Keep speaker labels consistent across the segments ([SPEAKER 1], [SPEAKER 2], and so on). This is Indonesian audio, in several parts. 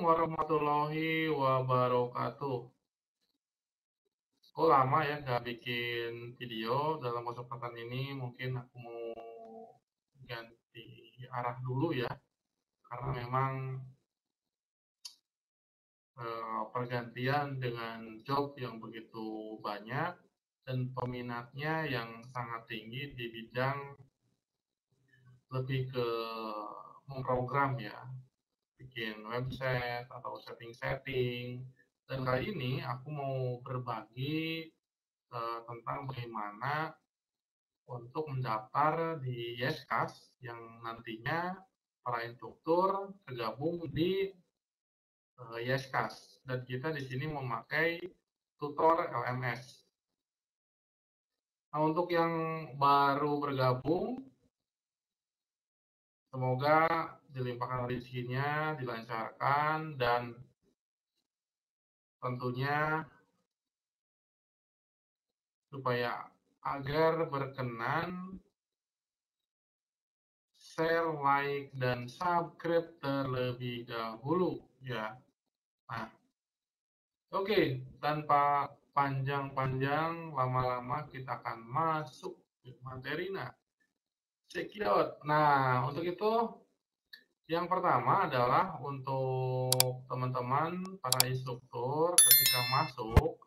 [SPEAKER 1] warahmatullahi wabarakatuh. Aku lama ya nggak bikin video. Dalam kesempatan ini mungkin aku mau ganti arah dulu ya, karena memang pergantian dengan job yang begitu banyak dan peminatnya yang sangat tinggi di bidang lebih ke memprogram ya, bikin website atau setting-setting. Dan kali ini aku mau berbagi tentang bagaimana untuk mendaftar di YesCas yang nantinya para instruktur tergabung di YesCas, dan kita di sini memakai tutor LMS. Nah, untuk yang baru bergabung, semoga dilimpahkan rezekinya, dilancarkan, dan tentunya supaya agar berkenan share, like, dan subscribe terlebih dahulu ya. Nah, oke, tanpa panjang-panjang lama-lama kita akan masuk ke materi. Nah, check it out. Nah, untuk itu yang pertama adalah untuk teman-teman para instruktur ketika masuk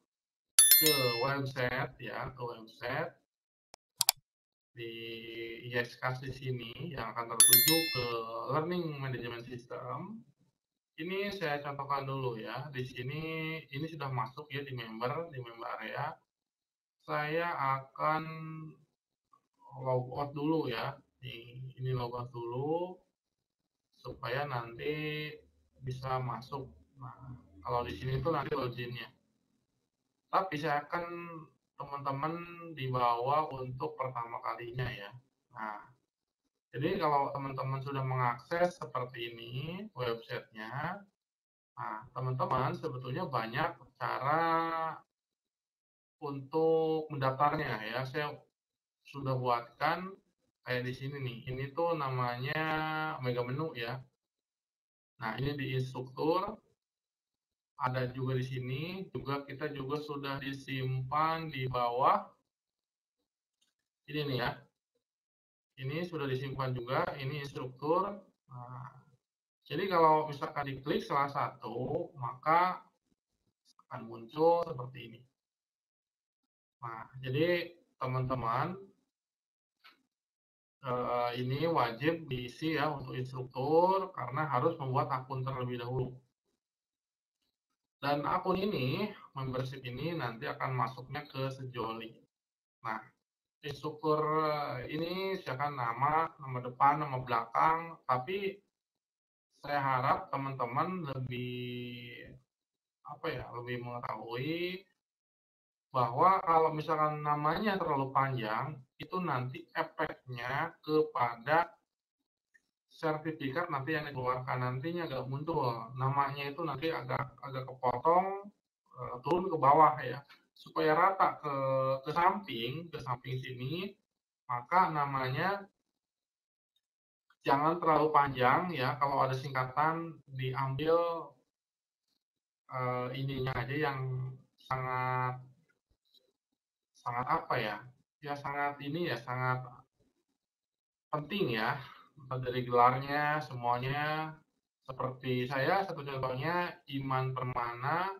[SPEAKER 1] ke website ya, ke website di YesCas di sini yang akan tertuju ke Learning Management System. Ini saya contohkan dulu ya. Di sini ini sudah masuk ya di member area. Saya akan logout dulu ya. Ini logout dulu supaya nanti bisa masuk. Nah, kalau di sini tuh nanti loginnya. Tapi saya akan teman-teman dibawa untuk pertama kalinya ya. Nah, jadi kalau teman-teman sudah mengakses seperti ini websitenya, nah teman-teman sebetulnya banyak cara untuk mendaftarnya ya. Saya sudah buatkan kayak di sini nih. Ini tuh namanya mega menu ya. Nah, ini di instruktur ada juga di sini. Juga kita juga sudah disimpan di bawah. Ini nih ya. Ini sudah disimpan juga. Ini instruktur. Nah, jadi kalau misalkan diklik salah satu, maka akan muncul seperti ini. Nah, jadi teman-teman ini wajib diisi ya untuk instruktur karena harus membuat akun terlebih dahulu. Dan akun ini, membership ini nanti akan masuknya ke Sejoli. Nah, instruktur ini silakan nama depan, nama belakang, tapi saya harap teman-teman lebih mengetahui bahwa kalau misalkan namanya terlalu panjang, itu nanti efeknya kepada sertifikat nanti yang dikeluarkan nantinya agak muncul. Namanya itu nanti agak kepotong, turun ke bawah ya. Supaya rata ke samping sini, maka namanya jangan terlalu panjang ya. Kalau ada singkatan diambil ininya aja yang sangat sangat apa ya? Ya sangat ini ya, sangat penting ya. Dari gelarnya semuanya seperti saya, satu contohnya Iman Permana,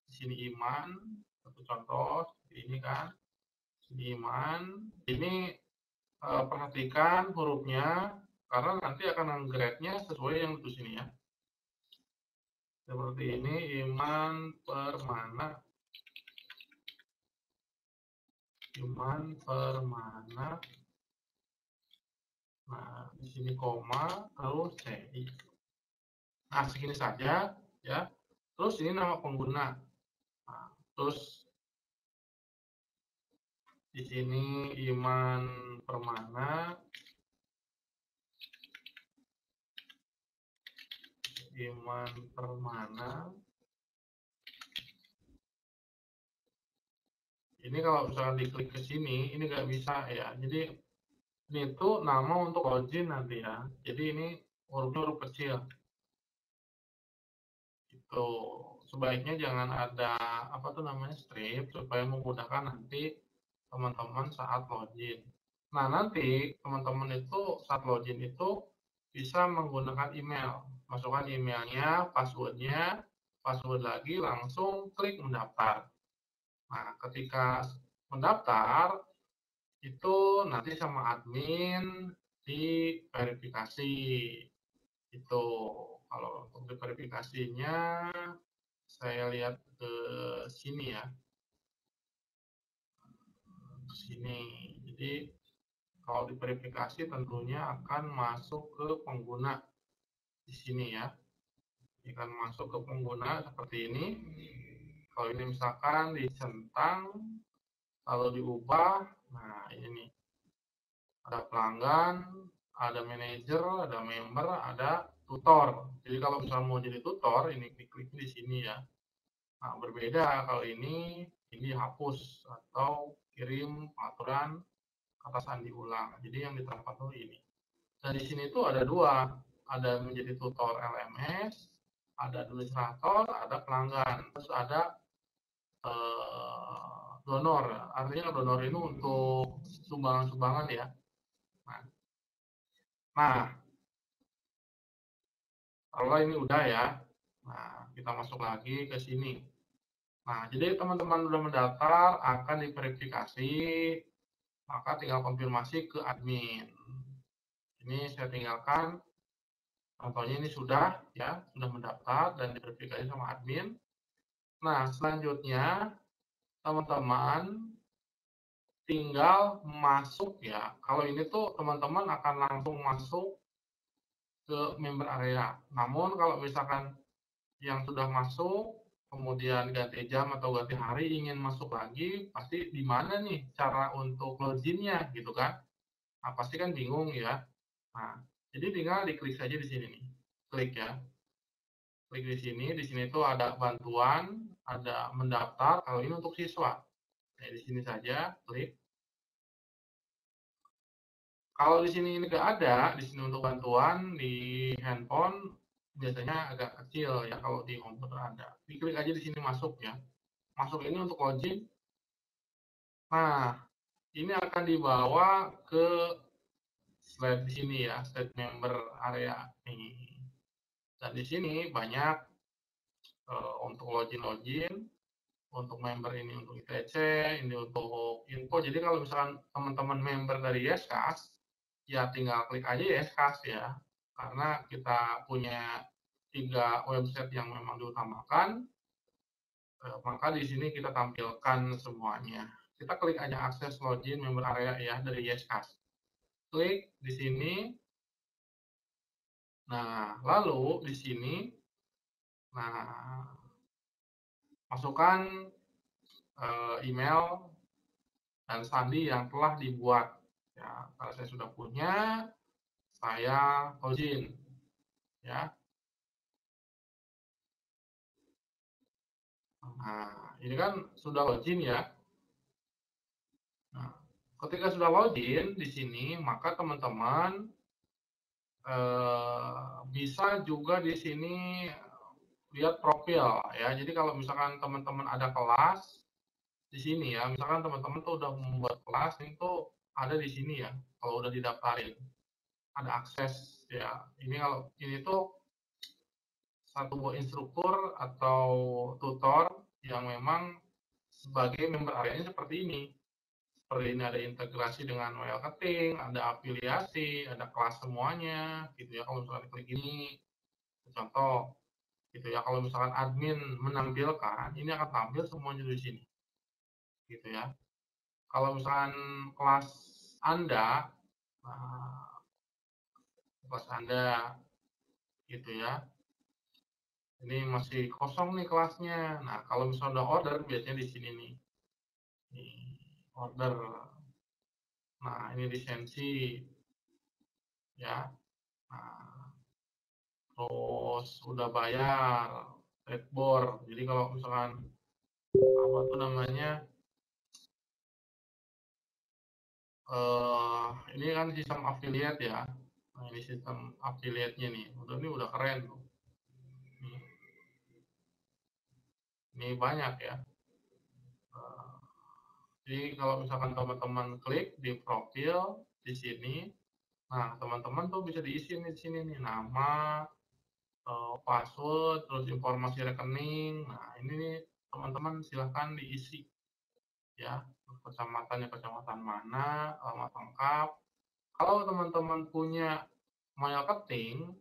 [SPEAKER 1] di sini Iman, satu contoh seperti ini kan. Sini Iman. Ini perhatikan hurufnya karena nanti akan grade-nya sesuai yang di sini ya. Seperti ini Iman Permana. Iman Permana. Nah, di sini koma, terus CI. Nah, segini saja ya. Terus ini nama pengguna. Nah, terus di sini Iman Permana. Iman Permana. Ini kalau misalkan diklik ke sini, ini nggak bisa ya. Jadi ini tuh nama untuk login nanti ya. Jadi ini hurufnya huruf kecil. Itu sebaiknya jangan ada apa tuh namanya strip supaya memudahkan nanti teman-teman saat login. Nah, nanti teman-teman itu saat login itu bisa menggunakan email. Masukkan emailnya, passwordnya, password lagi, langsung klik mendaftar. Nah, ketika mendaftar, itu nanti sama admin diverifikasi. Itu kalau untuk diverifikasinya, saya lihat ke sini ya, ke sini. Jadi kalau diverifikasi tentunya akan masuk ke pengguna di sini ya. Akan masuk ke pengguna seperti ini. Kalau ini misalkan dicentang, lalu diubah, nah ini ada pelanggan, ada manajer, ada member, ada tutor. Jadi kalau misalnya mau jadi tutor, ini klik di sini ya. Nah, berbeda kalau ini hapus atau kirim pengaturan kata sandi ulang. Jadi yang diterapkan tuh ini. Dan di sini tuh ada dua, ada menjadi tutor LMS, ada administrator, ada pelanggan, terus ada donor. Artinya donor ini untuk sumbangan-sumbangan ya. Nah, kalau ini udah ya. Nah, kita masuk lagi ke sini. Nah, jadi teman-teman sudah mendaftar akan diverifikasi, maka tinggal konfirmasi ke admin. Ini saya tinggalkan. Contohnya ini sudah ya, sudah mendaftar dan diverifikasi sama admin. Nah, selanjutnya teman-teman tinggal masuk ya. Kalau ini tuh teman-teman akan langsung masuk ke member area. Namun kalau misalkan yang sudah masuk kemudian ganti jam atau ganti hari ingin masuk lagi, pasti di mana nih cara untuk loginnya gitu kan? Nah, pasti kan bingung ya. Nah, jadi tinggal diklik saja di sini nih. Klik ya. Klik di sini tuh ada bantuan, ada mendaftar, kalau ini untuk siswa. Nah, di sini saja, klik. Kalau di sini ini nggak ada, di sini untuk bantuan di handphone biasanya agak kecil ya kalau di komputer ada. Diklik aja di sini masuk ya. Masuk ini untuk login. Nah, ini akan dibawa ke slide di sini ya, slide member area ini. Dan di sini banyak untuk login, untuk member ini untuk ITC, ini untuk info. Jadi kalau misalkan teman-teman member dari Yescast, ya tinggal klik aja Yescast ya. Karena kita punya 3 website yang memang diutamakan, maka di sini kita tampilkan semuanya. Kita klik aja akses login member area ya dari Yescast. Klik di sini. Nah, lalu di sini, nah masukkan email dan sandi yang telah dibuat. Ya, kalau saya sudah punya, saya login. Ya. Nah, ini kan sudah login ya. Nah, ketika sudah login di sini, maka teman-teman bisa juga di sini lihat profil ya. Jadi kalau misalkan teman-teman ada kelas di sini ya, misalkan teman-teman tuh udah membuat kelas itu ada di sini ya. Kalau udah didaftarin, ada akses ya. Ini kalau ini tuh satu buah instruktur atau tutor yang memang sebagai member areanya seperti ini. Seperti ini ada integrasi dengan marketing, ada afiliasi, ada kelas semuanya, gitu ya. Kalau misalkan klik ini, contoh, gitu ya. Kalau misalkan admin menampilkan, ini akan tampil semuanya di sini, gitu ya. Kalau misalkan kelas Anda, nah, kelas Anda, gitu ya. Ini masih kosong nih kelasnya. Nah, kalau misalnya udah order, biasanya di sini nih. Nih, order. Nah, ini lisensi, ya. Nah, terus udah bayar, backboard. Jadi kalau misalkan apa tuh namanya, ini kan sistem affiliate ya. Nah, ini sistem affiliate-nya nih. Ini udah keren tuh. Nih. Ini banyak ya. Jadi kalau misalkan teman-teman klik di profil di sini, nah teman-teman tuh bisa diisi di sini nih nama, password, terus informasi rekening. Nah ini nih teman-teman silahkan diisi ya, kecamatannya kecamatan mana, alamat lengkap. Kalau teman-teman punya marketing,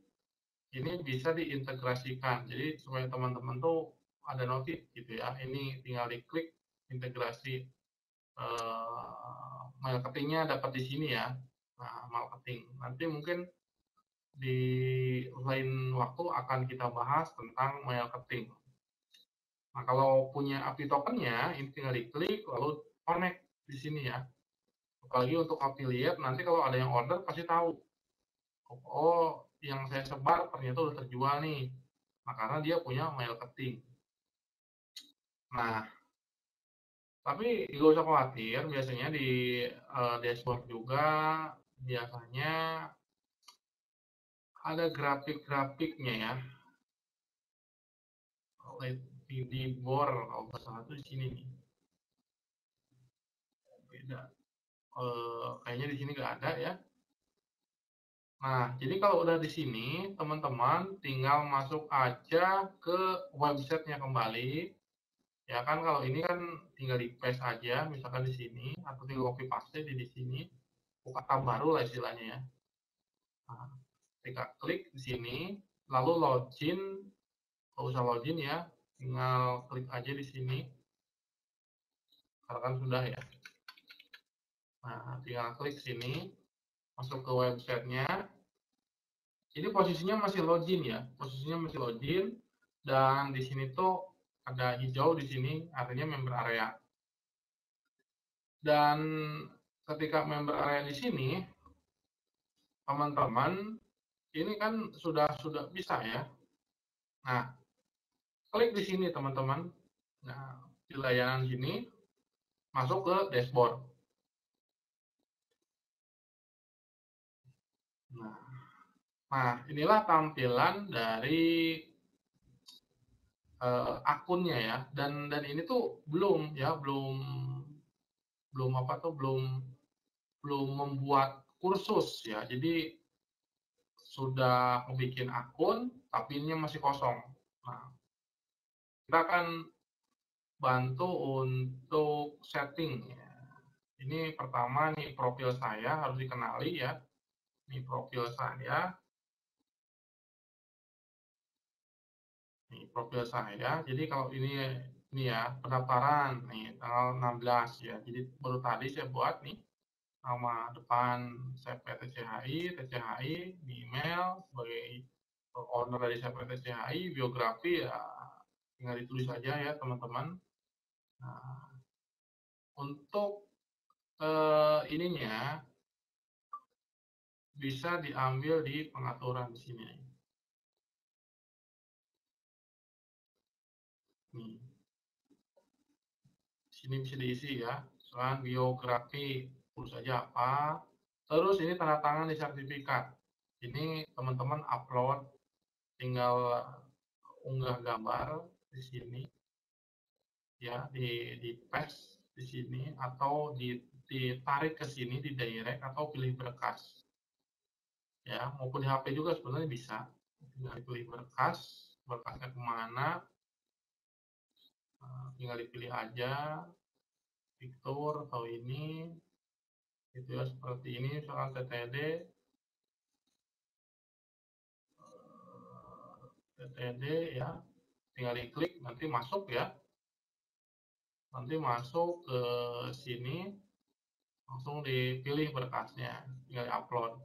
[SPEAKER 1] ini bisa diintegrasikan. Jadi supaya teman-teman tuh ada notif gitu ya. Ini tinggal diklik integrasi marketingnya dapat di sini ya. Nah, marketing. Nanti mungkin di lain waktu akan kita bahas tentang marketing. Nah, kalau punya API tokennya, ini tinggal diklik lalu connect di sini ya. Apalagi untuk affiliate, nanti kalau ada yang order pasti tahu. Oh, yang saya sebar ternyata udah terjual nih. Nah, karena dia punya marketing. Nah, tapi nggak usah khawatir, biasanya di dashboard juga biasanya ada grafik-grafiknya ya. Di board kalau nggak salah tuh di sini nih. Beda. Kayaknya di sini nggak ada ya. Nah, jadi kalau udah di sini, teman-teman tinggal masuk aja ke websitenya kembali. Ya kan kalau ini kan tinggal di paste aja, misalkan di sini, atau tinggal copy paste di sini, buka tab baru lah istilahnya ya. Nah, ketika klik di sini, lalu login, nggak usah login ya, tinggal klik aja di sini, karena kan sudah ya. Nah, tinggal klik sini, masuk ke websitenya. Ini posisinya masih login ya, posisinya masih login, dan di sini tuh ada hijau di sini, artinya member area. Dan ketika member area di sini, teman-teman, ini kan sudah bisa ya. Nah, klik di sini teman-teman. Nah, di layanan sini masuk ke dashboard. Nah, inilah tampilan dari akunnya ya. Dan ini tuh belum ya, belum apa tuh belum membuat kursus ya. Jadi sudah bikin akun tapi ini masih kosong. Nah, kita akan bantu untuk setting ya. Ini pertama nih profil saya harus dikenali ya. Ini profil saya. Nih profil saya. Jadi kalau ini ya pendaftaran nih tanggal 16 ya. Jadi baru tadi saya buat nih nama depan CP TCHI, di email sebagai owner dari CP TCHI, biografi ya tinggal ditulis saja ya teman-teman. Nah, untuk ininya bisa diambil di pengaturan di sini. Nih, sini bisa diisi ya. Soal biografi, tulis saja apa. Terus ini tanda tangan di sertifikat. Ini teman-teman upload, tinggal unggah gambar di sini, ya di paste di sini atau ditarik ke sini di direct atau pilih berkas. Ya, maupun di HP juga sebenarnya bisa. Tinggal pilih berkas, berkasnya kemana, tinggal dipilih aja, picture atau ini, gitu ya seperti ini misalkan TTD, ya, tinggal diklik nanti masuk ya, nanti masuk ke sini, langsung dipilih berkasnya, tinggal upload.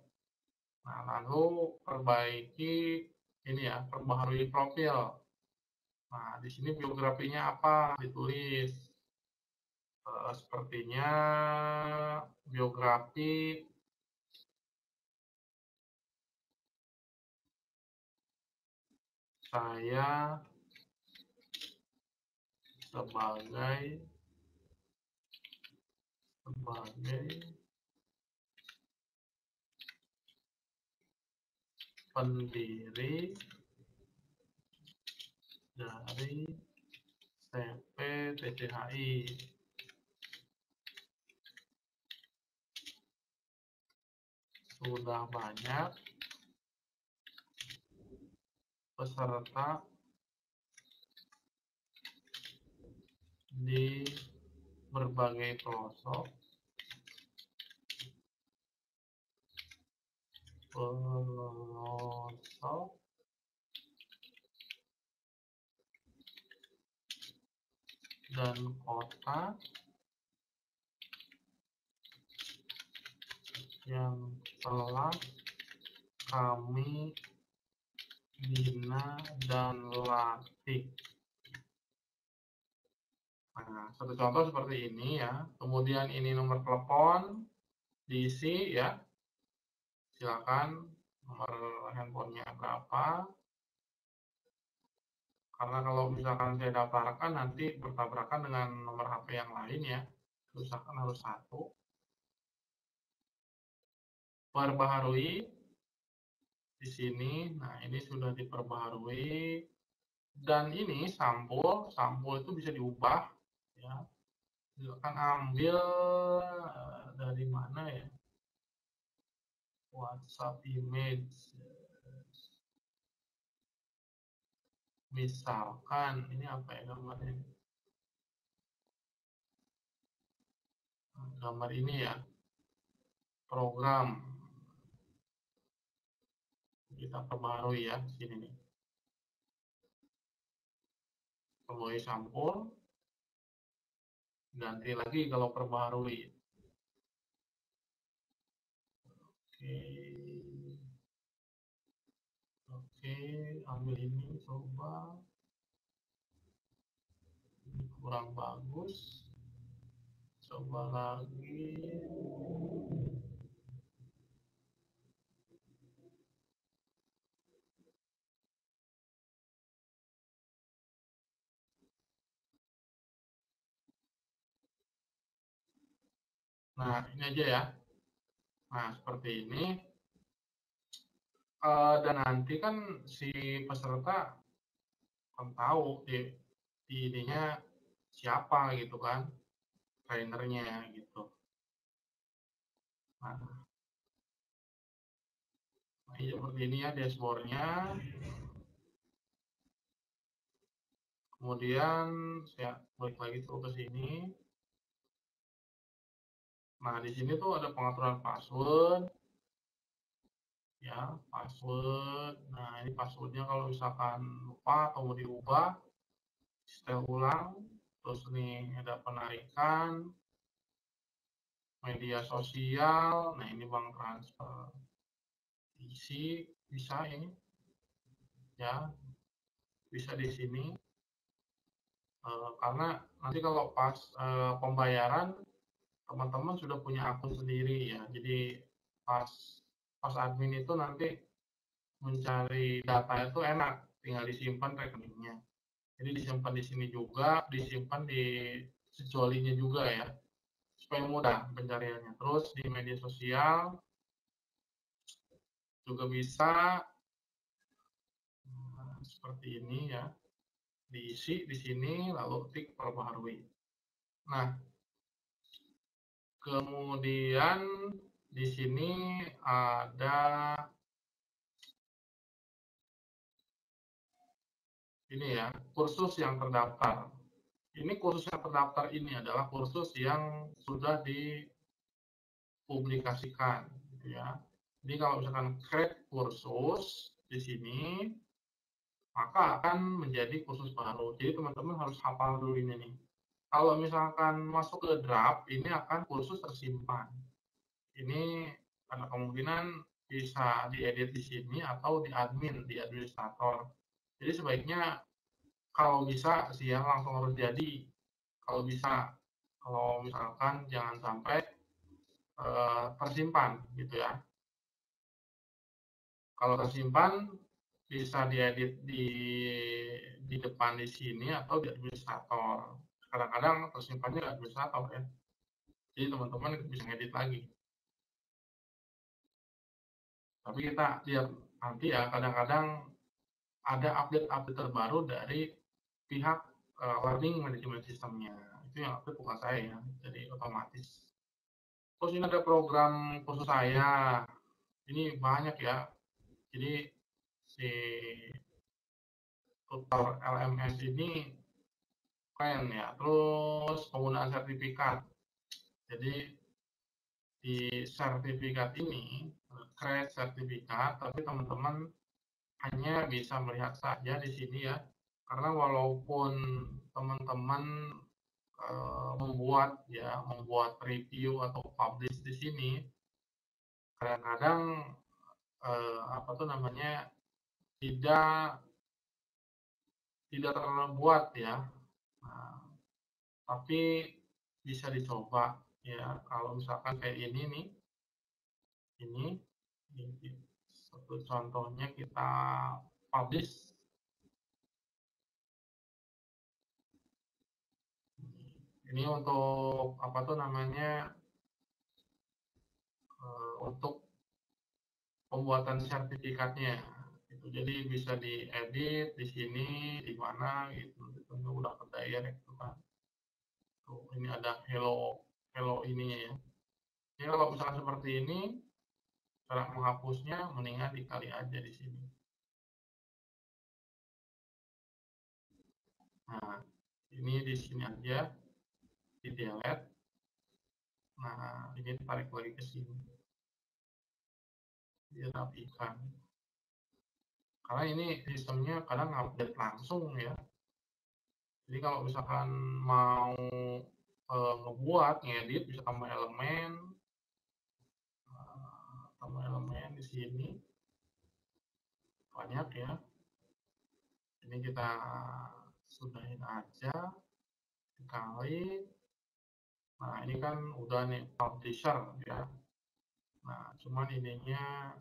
[SPEAKER 1] Nah lalu perbaiki ini ya, perbaharui profil. Nah di sini biografinya apa ditulis. Sepertinya biografi saya sebagai pendiri dari TP TCHI. Sudah banyak peserta di berbagai pelosok dan kota yang telah kami bina dan latih. Nah, satu contoh seperti ini ya. Kemudian ini nomor telepon diisi ya. Silakan nomor handphonenya berapa. Karena kalau misalkan saya daftarkan nanti bertabrakan dengan nomor HP yang lain ya. Misalkan harus satu. Perbaharui di sini. Nah, ini sudah diperbaharui. Dan ini sampul itu bisa diubah ya. Silakan ambil dari mana ya? WhatsApp image. Misalkan ini apa ya gambarnya? Gambar ini ya. Program. Kita perbarui ya sini nih. Perbarui sampul. Ganti lagi kalau perbarui. Oke, ambil ini coba. Ini kurang bagus. Coba lagi. Nah, ini aja ya. Nah, seperti ini. Dan nanti kan si peserta kan tahu di ininya siapa gitu kan, trainernya gitu. Nah, ini seperti ini ya dashboardnya. Kemudian saya balik lagi tuh ke sini. Nah, di sini tuh ada pengaturan password. Ya, password. Nah, ini passwordnya kalau misalkan lupa atau mau diubah, setel ulang. Terus nih ada penarikan, media sosial. Nah, ini bank transfer. Isi bisa ini. Ya, bisa di sini. Karena nanti kalau pas pembayaran, teman-teman sudah punya akun sendiri ya. Jadi pas admin itu nanti mencari data itu enak, tinggal disimpan rekeningnya. Jadi disimpan di sini juga, disimpan di sejolinya juga ya, supaya mudah pencariannya. Terus di media sosial juga bisa seperti ini ya, diisi di sini lalu tik perbaharui. Nah, kemudian di sini ada ini ya, kursus yang terdaftar. Ini kursus yang terdaftar ini adalah kursus yang sudah dipublikasikan, gitu ya. Jadi kalau misalkan create kursus di sini, maka akan menjadi kursus baru. Jadi teman-teman harus hafal dulu ini nih. Kalau misalkan masuk ke draft, ini akan kursus tersimpan. Ini ada kemungkinan bisa diedit di sini atau di admin, di administrator. Jadi sebaiknya kalau bisa sih ya langsung harus jadi. Kalau bisa, kalau misalkan jangan sampai tersimpan gitu ya. Kalau tersimpan bisa diedit di depan di sini atau di administrator. Kadang-kadang tersimpannya di administrator ya. Jadi teman-teman bisa ngedit lagi. Tapi kita lihat nanti ya, kadang-kadang ada update-update terbaru dari pihak learning management systemnya. Itu yang aktif bukan saya ya, jadi otomatis. Terus ini ada program khusus saya. Ini banyak ya. Jadi si tutor LMS ini keren ya. Terus penggunaan sertifikat. Jadi di sertifikat ini create sertifikat, tapi teman-teman hanya bisa melihat saja di sini ya. Karena walaupun teman-teman membuat review atau publish di sini, kadang-kadang apa tuh namanya tidak terbuat ya. Nah, tapi bisa dicoba ya. Kalau misalkan kayak ini nih, ini satu contohnya kita publish. Ini untuk apa tuh namanya untuk pembuatan sertifikatnya. Gitu. Jadi bisa diedit di sini, di mana gitu. Itu udah kedirect gitu kan. Tuh, ini ada hello ininya ya. Jadi kalau misalnya seperti ini, cara menghapusnya mendingan dikali aja di sini. Nah, ini di sini aja, di delete. Nah, ini tarik lagi ke sini. Dirapikan. Karena ini sistemnya kadang update langsung ya. Jadi kalau misalkan mau ngebuat, ngedit, bisa tambah elemen di sini banyak ya. Ini kita sudahin aja, dikali. Nah ini kan udah nih publisher ya. Nah cuman ininya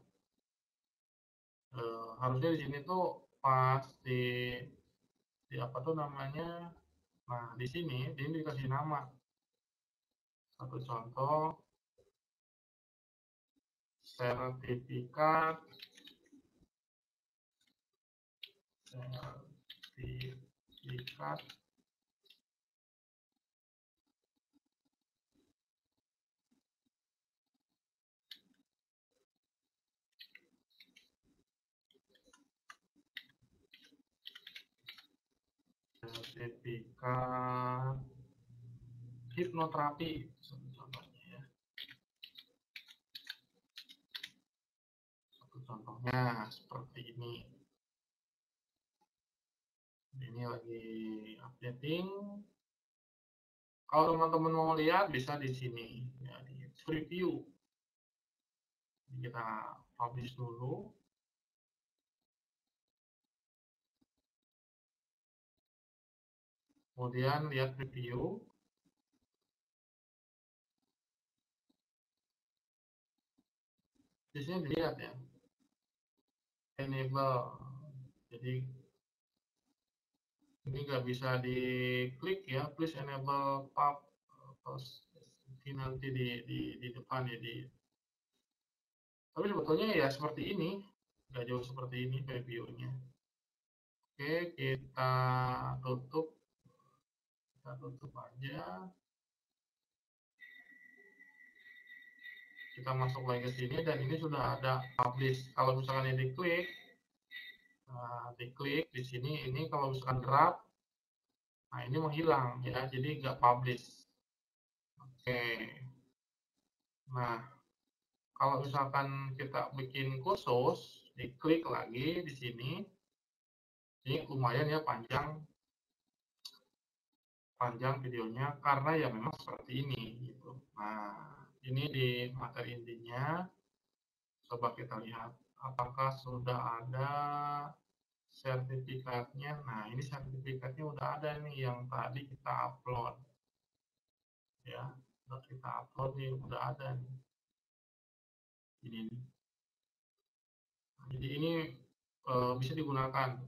[SPEAKER 1] harusnya di sini tuh pas di apa tuh namanya. Nah di sini ini dikasih nama. Satu contoh sertifikat hipnoterapi contohnya ya. Satu contohnya seperti ini. Ini lagi updating. Kalau teman-teman mau lihat bisa di sini ya, di preview. Kita publish dulu. Kemudian lihat preview. Di sini dilihat ya. Enable. Jadi ini nggak bisa diklik ya. Please enable pub. Terus nanti di depan ya tapi sebetulnya ya seperti ini, nggak jauh seperti ini previewnya. Oke, kita tutup aja. Kita masuk lagi ke sini dan ini sudah ada publish. Kalau misalkan ini diklik di sini, ini kalau misalkan draft, nah ini menghilang ya, jadi nggak publish. Oke. Nah, kalau misalkan kita bikin khusus, diklik lagi di sini, ini lumayan ya panjang videonya karena ya memang seperti ini gitu. Nah, ini di materi intinya. Coba kita lihat apakah sudah ada sertifikatnya. Nah, ini sertifikatnya udah ada nih yang tadi kita upload. Ya, udah kita upload nih, udah ada nih. Ini nih. Nah, jadi ini bisa digunakan.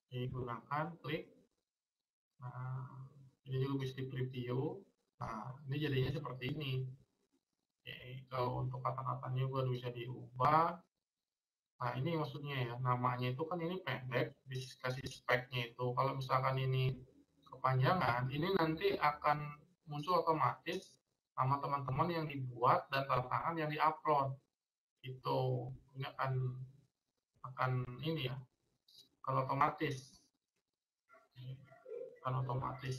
[SPEAKER 1] Digunakan, klik. Nah, ini juga bisa di preview. Nah, ini jadinya seperti ini. Oke, kalau untuk kata-katanya juga bisa diubah. Nah, ini maksudnya ya, namanya itu kan ini pendek, dikasih speknya itu. Kalau misalkan ini kepanjangan, ini nanti akan muncul otomatis sama teman-teman yang dibuat dan tantangan yang diupload. Itu ini akan ini ya, kalau otomatis, kan otomatis.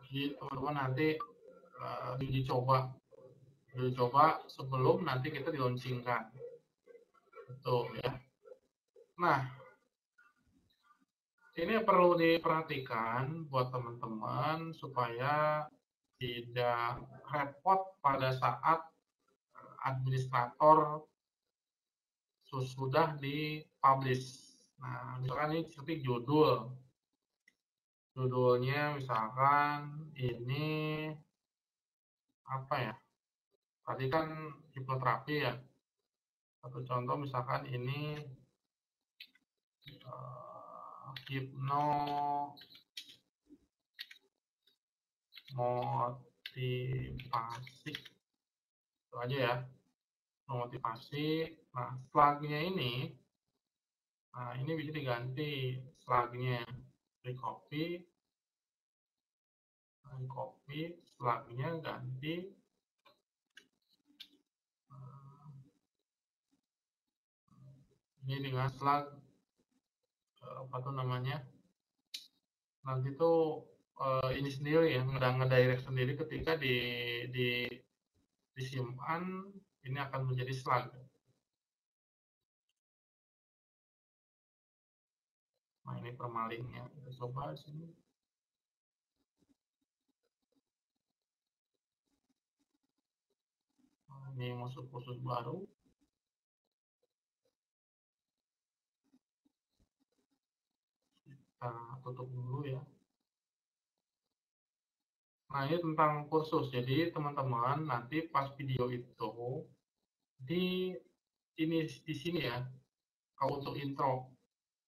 [SPEAKER 1] Jadi teman-teman nanti diuji coba sebelum nanti kita diluncurkan. Betul ya. Nah, ini perlu diperhatikan buat teman-teman supaya tidak repot pada saat administrator sudah dipublish. Nah, misalkan ini seperti judul. Judulnya misalkan ini apa ya? Tadi kan hipnoterapi ya. Satu contoh misalkan ini motivasi. Itu aja ya. Motivasi. Nah, slagnya ini, nah ini bisa diganti slagnya. Di copy, slagnya ganti ini dengan slag apa tuh namanya, nanti tuh ini sendiri ya, ngedirect sendiri ketika disimpan, ini akan menjadi slag. Nah, ini permalingnya. Kita coba di sini. Nah, ini masuk kursus baru. Kita tutup dulu ya. Nah, ini tentang kursus. Jadi, teman-teman nanti pas video itu di di sini ya, kalau untuk intro.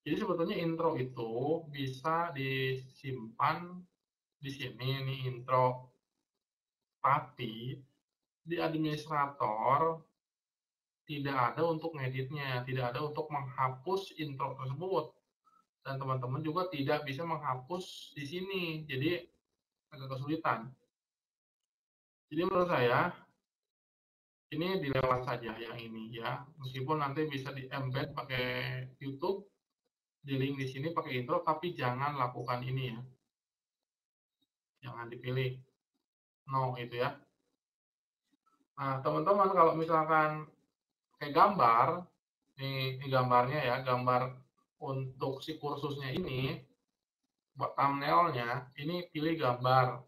[SPEAKER 1] Jadi sebetulnya intro itu bisa disimpan di sini nih intro. Tapi di administrator tidak ada untuk ngeditnya, tidak ada untuk menghapus intro tersebut. Dan teman-teman juga tidak bisa menghapus di sini. Jadi agak kesulitan. Jadi menurut saya ini dilewat saja yang ini ya. Meskipun nanti bisa di embed pakai YouTube, di link di sini pakai intro, tapi jangan lakukan ini ya. Jangan dipilih. No itu ya. Nah, teman-teman kalau misalkan kayak gambar, ini gambarnya ya, gambar untuk si kursusnya ini, buat thumbnailnya, ini pilih gambar.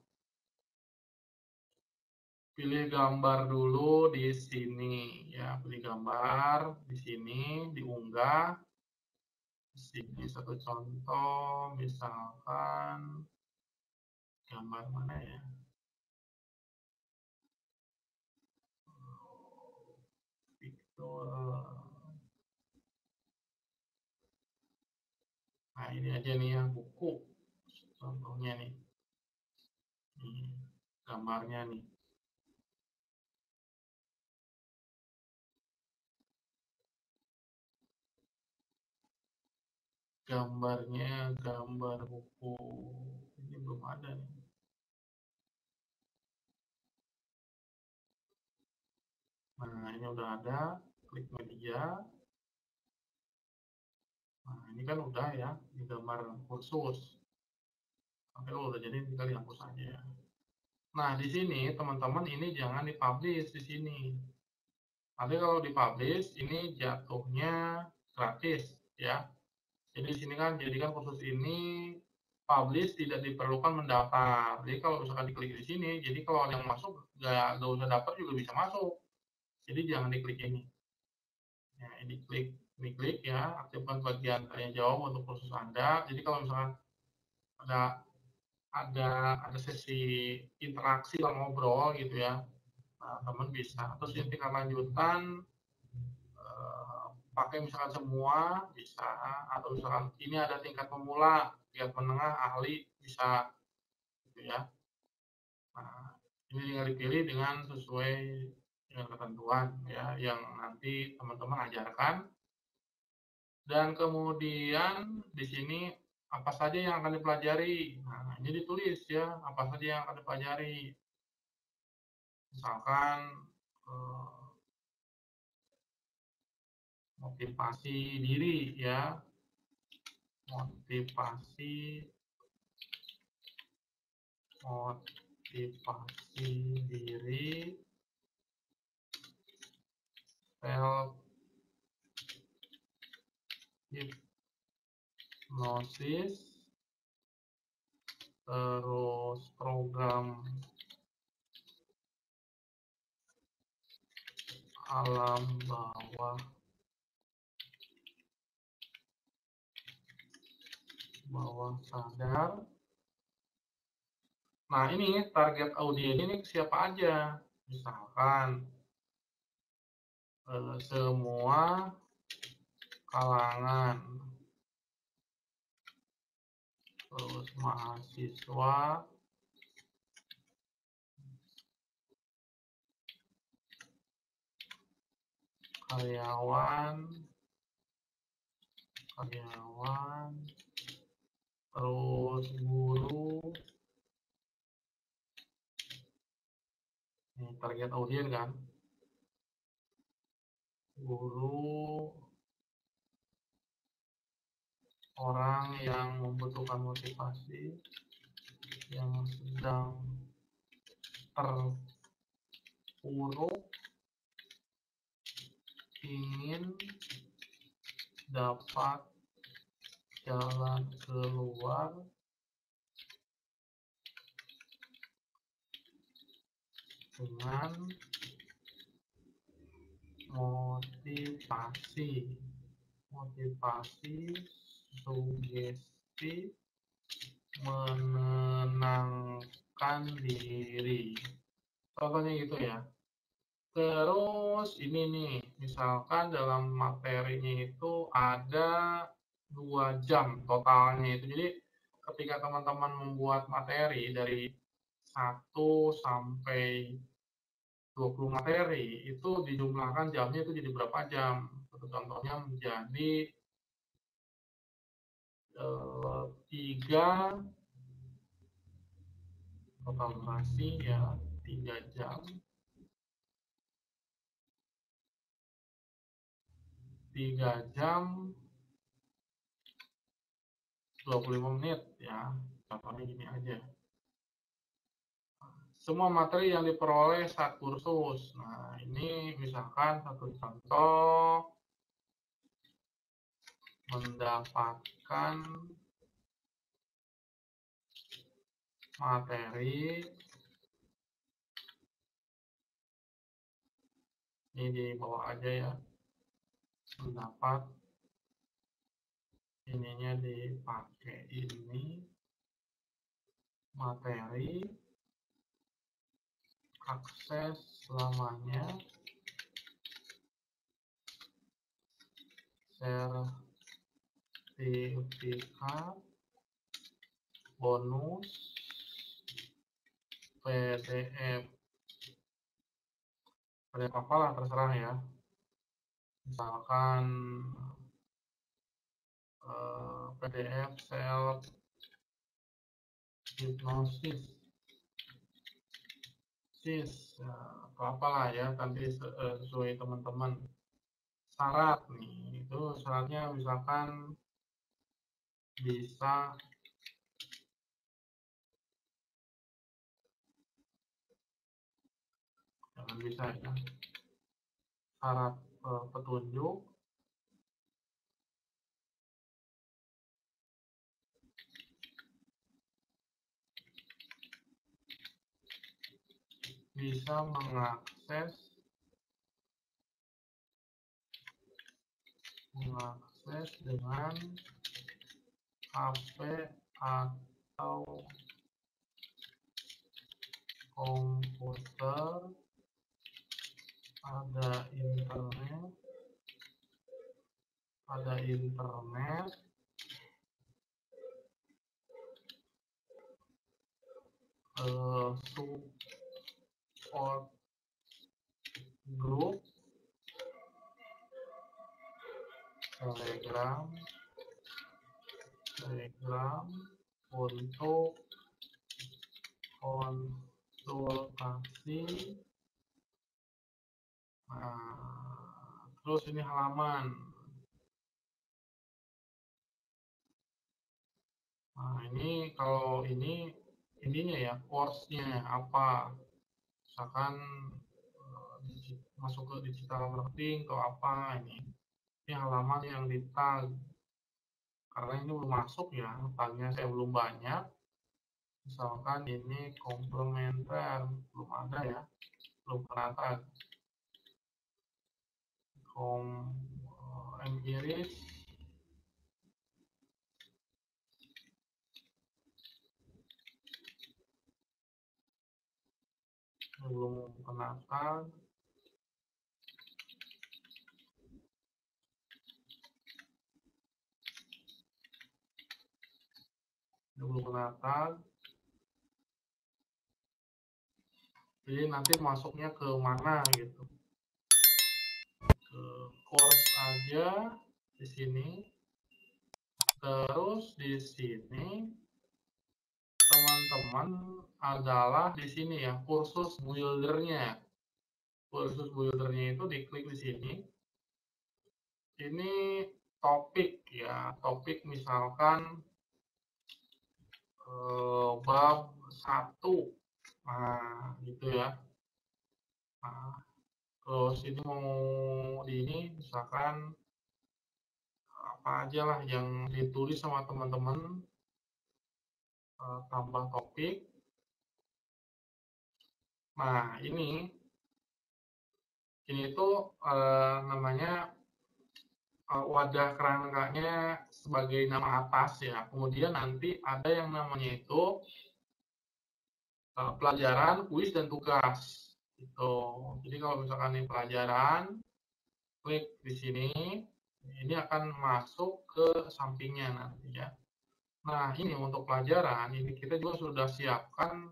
[SPEAKER 1] Pilih gambar dulu di sini ya, pilih gambar di sini, diunggah. Di sini satu contoh, misalkan gambar mana ya? Victor. Nah, ini aja nih yang buku. Contohnya nih. Nih, gambarnya nih. Gambarnya gambar buku. Ini belum ada nih. Nah, ini udah ada. Klik media. Nah, ini kan udah ya, ini gambar kursus. Sampai udah jadi tinggal dihapus aja ya. Nah, di sini teman-teman ini jangan dipublish di sini. Nanti kalau dipublish ini jatuhnya gratis ya. Jadi di sini kan jadikan kursus ini publish tidak diperlukan mendaftar. Jadi kalau misalkan diklik di sini, jadi kalau ada yang masuk nggak usah daftar juga bisa masuk. Jadi jangan diklik ini. Ya, ini klik ya, aktifkan bagian tanya jawab untuk kursus Anda. Jadi kalau misalkan ada ada ada sesi interaksi lah ngobrol gitu ya. Nah, teman bisa. Terus yang tingkat lanjutan pakai misalkan semua bisa, atau misalkan ini ada tingkat pemula, tingkat menengah, ahli bisa gitu ya. Nah, ini tinggal dipilih dengan sesuai dengan ketentuan ya yang nanti teman-teman ajarkan. Dan kemudian di sini apa saja yang akan dipelajari. Nah, ini ditulis ya, apa saja yang akan dipelajari. Misalkan motivasi diri ya, motivasi diri, self hypnosis, terus program alam bawah sadar. Nah, ini target audien ini siapa aja? Misalkan semua kalangan, terus mahasiswa, karyawan, terus guru. Ini target audien kan? Guru, orang yang membutuhkan motivasi, yang sedang terpuruk, ingin dapat jalan keluar, dengan motivasi, sugesti, menenangkan diri. Contohnya gitu ya. Terus ini nih, misalkan dalam materinya itu ada 2 jam totalnya itu. Jadi ketika teman-teman membuat materi dari 1 sampai 20 materi, itu dijumlahkan jamnya itu jadi berapa jam. Contohnya menjadi 3 total durasi ya, 3 jam. 3 jam 25 menit ya. Contohnya gini aja. Semua materi yang diperoleh saat kursus. Nah, ini misalkan satu contoh mendapatkan materi ini di bawah aja ya, mendapat ininya dipakai ini materi, akses selamanya, sertifikat, bonus, PDF apalah terserah ya, misalkan PDF self hypnosis atau apalah ya, nanti sesuai teman-teman. Syarat nih, itu syaratnya misalkan bisa jangan bisa ya, syarat petunjuk bisa mengakses dengan HP atau komputer, ada internet, support group, Telegram untuk konsultasi. Nah, terus ini halaman. Nah, ini kalau ininya ya, course-nya apa. Misalkan masuk ke digital marketing atau apa ini. Ini halaman yang di tag. Karena ini belum masuk ya, tagnya saya belum banyak. Misalkan ini komplementer, belum ada ya, belum pernah tag. Empiris, belum pernah tag. Belum pernah tag. Jadi nanti masuknya ke mana gitu. Ke course aja di sini. Terus di sini teman-teman adalah di sini ya, kursus buildernya. Kursus buildernya itu diklik di sini. Ini topik ya, topik misalkan bab 1. Nah, gitu ya. Nah, terus ini mau di ini misalkan apa aja lah yang ditulis sama teman-teman, tambah topik. Nah, ini tuh namanya wadah kerangkanya sebagai nama atas ya. Kemudian nanti ada yang namanya itu pelajaran, kuis, dan tugas. Gitu. Jadi kalau misalkan ini pelajaran, klik di sini, ini akan masuk ke sampingnya nanti ya. Nah, ini untuk pelajaran, ini kita juga sudah siapkan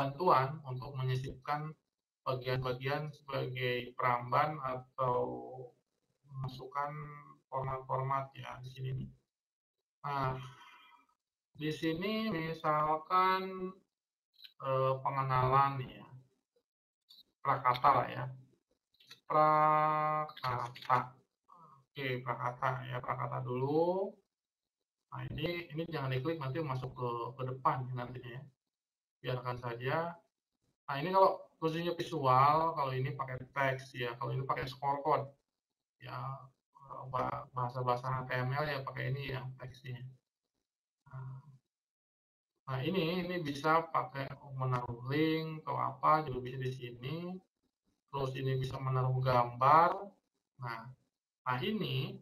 [SPEAKER 1] bantuan untuk menyisipkan bagian-bagian sebagai peramban atau memasukkan format-format ya di sini. Nah, di sini misalkan pengenalan ya, prakata lah ya, prakata. Oke, prakata ya, prakata dulu. Nah, ini jangan diklik, nanti masuk ke depan nantinya ya. Biarkan saja. Nah, ini kalau khususnya visual, kalau ini pakai teks ya, kalau ini pakai scorecode ya, bahasa-bahasa HTML ya pakai ini ya teksnya. Nah, ini bisa pakai menaruh link atau apa juga bisa di sini. Terus ini bisa menaruh gambar. Nah, ini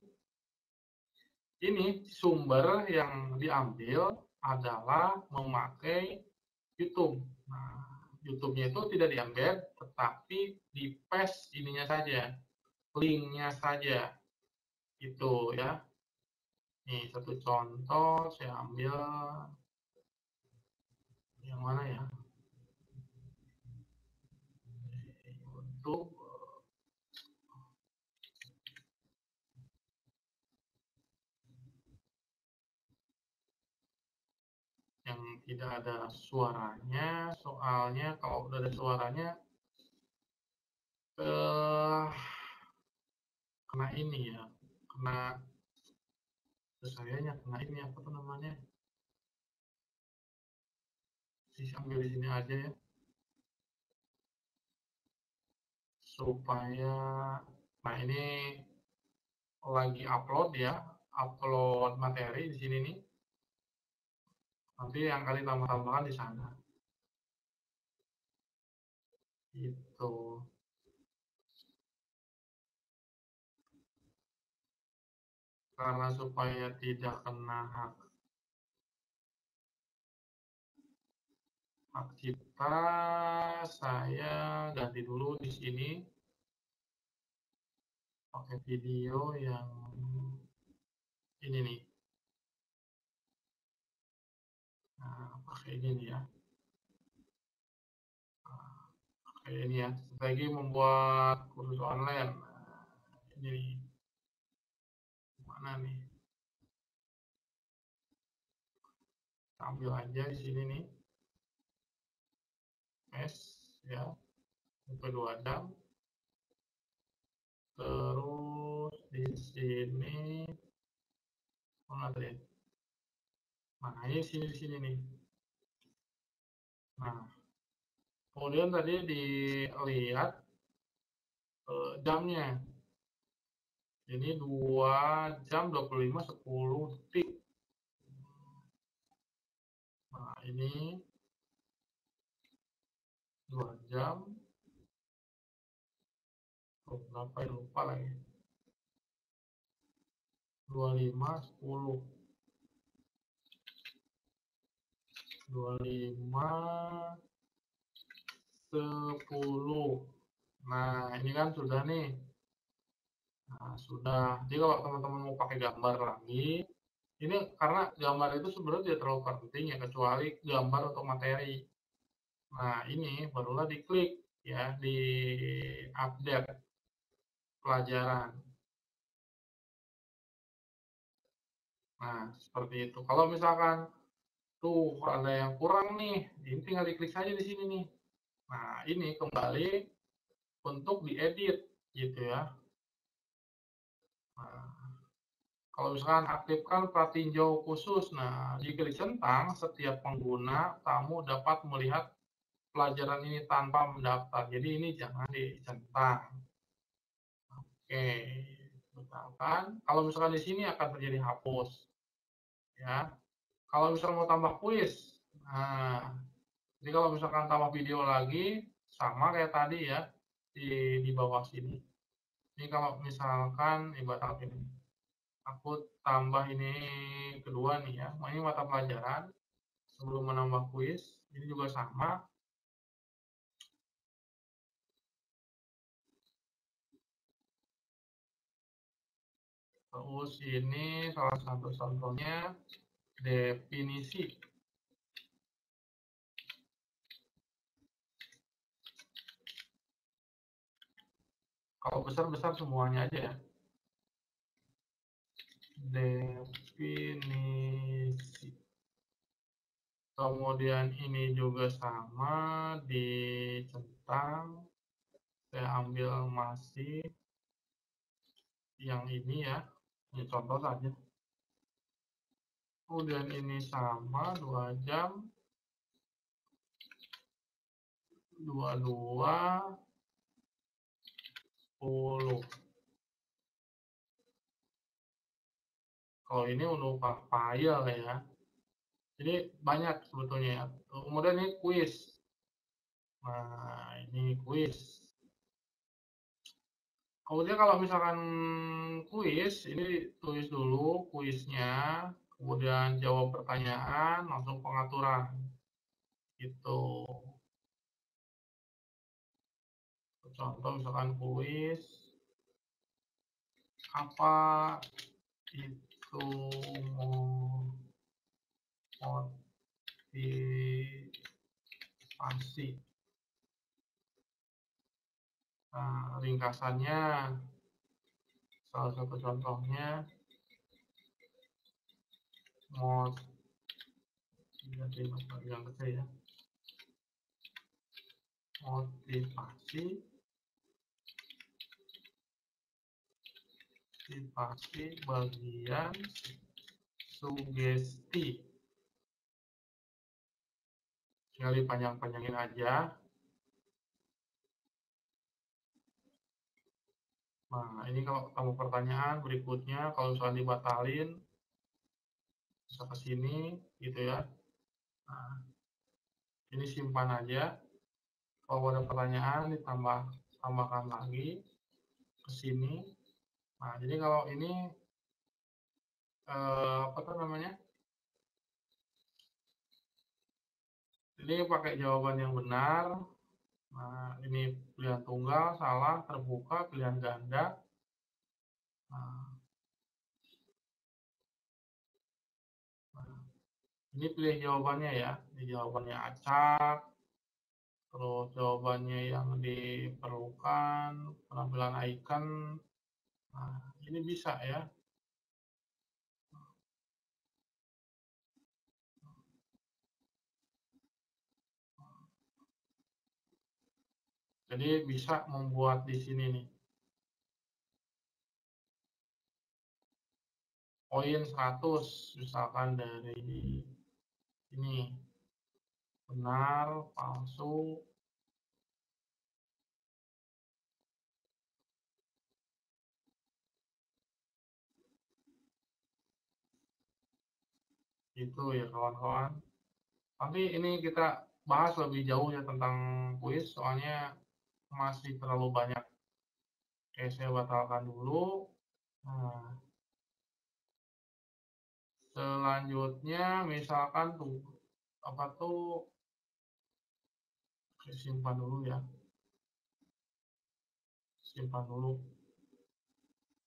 [SPEAKER 1] sumber yang diambil adalah memakai YouTube. Nah, YouTube-nya itu tidak di-embed, tetapi di-paste ininya saja, linknya saja, gitu ya. Nih, satu contoh saya ambil yang mana ya? YouTube. Yang tidak ada suaranya, soalnya kalau udah ada suaranya kena ini ya, kena sayanya kena ini apa tuh namanya, ambil di sini aja ya supaya. Nah, ini lagi upload ya, upload materi di sini nih, nanti yang kali tambah-tambahkan di sana itu. Karena supaya tidak kena hak cipta, saya ganti dulu di sini pakai video yang ini nih. Nah, pakai ini nih ya. Pakai ini ya. Strategi membuat kursus online. Nah, ini nih. Mana nih? Ambil aja di sini nih. S ya. Sampai 2 jam. Terus di sini mana tadi? Nah, ini di sini nih. Nah, kemudian tadi dilihat jamnya. Ini 2 jam 25 10 detik. Nah, ini 2 jam. Oh, berapa ya? Lupa lagi. 25 10. 25 10. Nah, ini kan sudah nih. Nah, sudah. Jadi kalau teman-teman mau pakai gambar lagi, ini karena gambar itu sebenarnya tidak terlalu penting ya, kecuali gambar untuk materi. Nah, ini barulah diklik ya, di update pelajaran. Nah, seperti itu. Kalau misalkan tuh ada yang kurang nih, ini tinggal diklik saja di sini nih. Nah, ini kembali untuk diedit gitu ya. Nah, kalau misalkan aktifkan pratinjau khusus, nah jika dicentang, setiap pengguna tamu dapat melihat pelajaran ini tanpa mendaftar. Jadi ini jangan dicentang. Oke, misalkan kalau misalkan di sini akan terjadi hapus, ya. Kalau misalkan mau tambah kuis, nah, jadi kalau misalkan tambah video lagi, sama kayak tadi ya, di bawah sini. Ini kalau misalkan ibarat ini, aku tambah ini kedua nih ya, ini mata pelajaran sebelum menambah kuis, ini juga sama. Terus ini salah satu contohnya definisi. Kalau besar-besar semuanya aja ya. Definisi. Kemudian ini juga sama, dicentang. Saya ambil masih yang ini ya, ini contoh saja. Kemudian ini sama, 2 jam. 22 10. Kalau ini untuk file ya. Jadi banyak sebetulnya ya. Kemudian ini kuis. Nah, ini kuis. Kemudian kalau misalkan kuis, ini tulis dulu kuisnya, kemudian jawab pertanyaan, langsung pengaturan. Gitu. Contoh misalkan kuis, apa itu motivasi? Nah, ringkasannya, salah satu contohnya, yang kecil ya, motivasi bagian sugesti. Tinggal dipanjang-panjangin aja. Nah, ini kalau kamu pertanyaan berikutnya, kalau misalnya dibatalin, bisa ke sini, gitu ya. Nah, ini simpan aja. Kalau ada pertanyaan, tambahkan lagi ke sini. Nah, jadi kalau ini, apa tuh namanya? Ini pakai jawaban yang benar. Nah, ini pilihan tunggal, salah, terbuka, pilihan ganda. Nah, ini pilih jawabannya ya. Ini jawabannya acak. Terus jawabannya yang diperlukan, penampilan icon. Nah, ini bisa ya. Jadi bisa membuat di sini nih. Poin 100 misalkan dari ini. Benar, palsu. Gitu ya kawan-kawan. Nanti ini kita bahas lebih jauh ya tentang kuis, soalnya masih terlalu banyak. Oke, saya batalkan dulu. Nah, selanjutnya misalkan tuh apa tuh, simpan dulu ya, simpan dulu.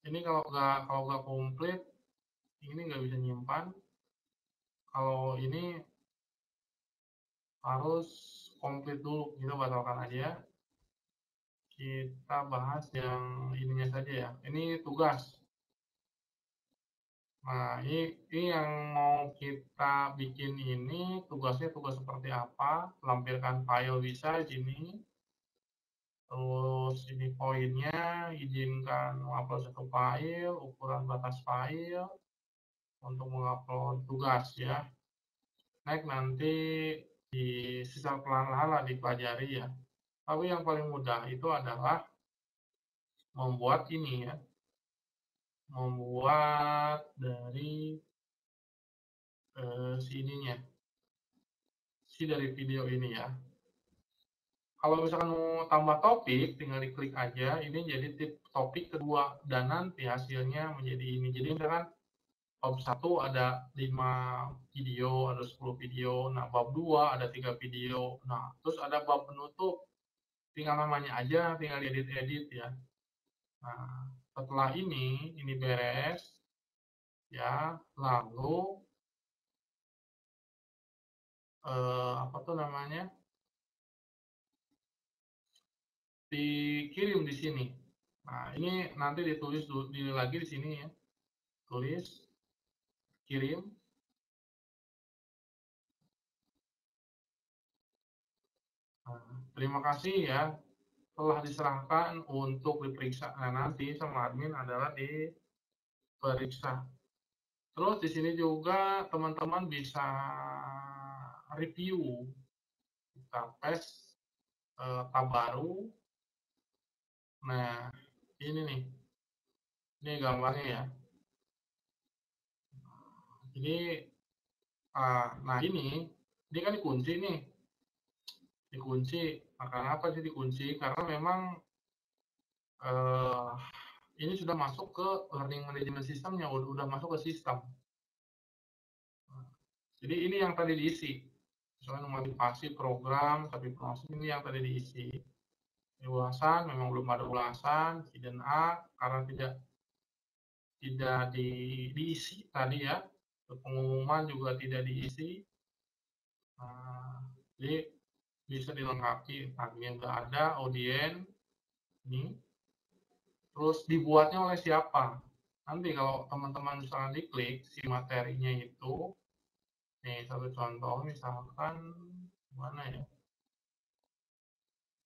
[SPEAKER 1] Ini kalau nggak komplit, ini nggak bisa nyimpan. Kalau ini harus komplit dulu, kita batalkan aja. Kita bahas yang ininya saja ya. Ini tugas. Nah, ini yang mau kita bikin ini, tugasnya tugas seperti apa? Lampirkan file bisa di sini. Terus ini poinnya, izinkan mengupload satu file, ukuran batas file untuk mengupload tugas ya. Next nanti di sisa perlahan-lahan lah dipelajari ya. Tapi yang paling mudah itu adalah membuat ini ya, membuat dari si ininya, si dari video ini ya. Kalau misalkan mau tambah topik, tinggal diklik aja. Ini jadi topik kedua dan nanti hasilnya menjadi ini. Jadi misalkan bab 1 ada 5 video, ada 10 video. Nah, bab 2 ada 3 video. Nah, terus ada bab penutup. Tinggal namanya aja, tinggal edit-edit ya. Nah, setelah ini beres ya. Lalu apa tuh namanya? Dikirim di sini. Nah, ini nanti ditulis lagi di sini ya. Tulis, kirim. Nah, terima kasih ya telah diserahkan untuk diperiksa. Nah, nanti sama admin adalah diperiksa. Terus di sini juga teman-teman bisa review. Kita paste tab baru. Nah, ini nih. Ini gambarnya ya. Ini nah ini kan dikunci nih. Dikunci. Nah, kenapa sih dikunci? Karena memang eh, ini sudah masuk ke learning management systemnya, udah masuk ke sistem. Jadi ini yang tadi diisi. Misalnya motivasi program, tapi proses ini yang tadi diisi. Ulasan memang belum ada ulasan, C dan A karena tidak diisi tadi ya. Pengumuman juga tidak diisi. Nah, jadi bisa dilengkapi. Tadi yang nggak ada, audien, ini. Terus dibuatnya oleh siapa? Nanti kalau teman-teman misalnya diklik si materinya itu, nih satu contoh misalkan mana ya?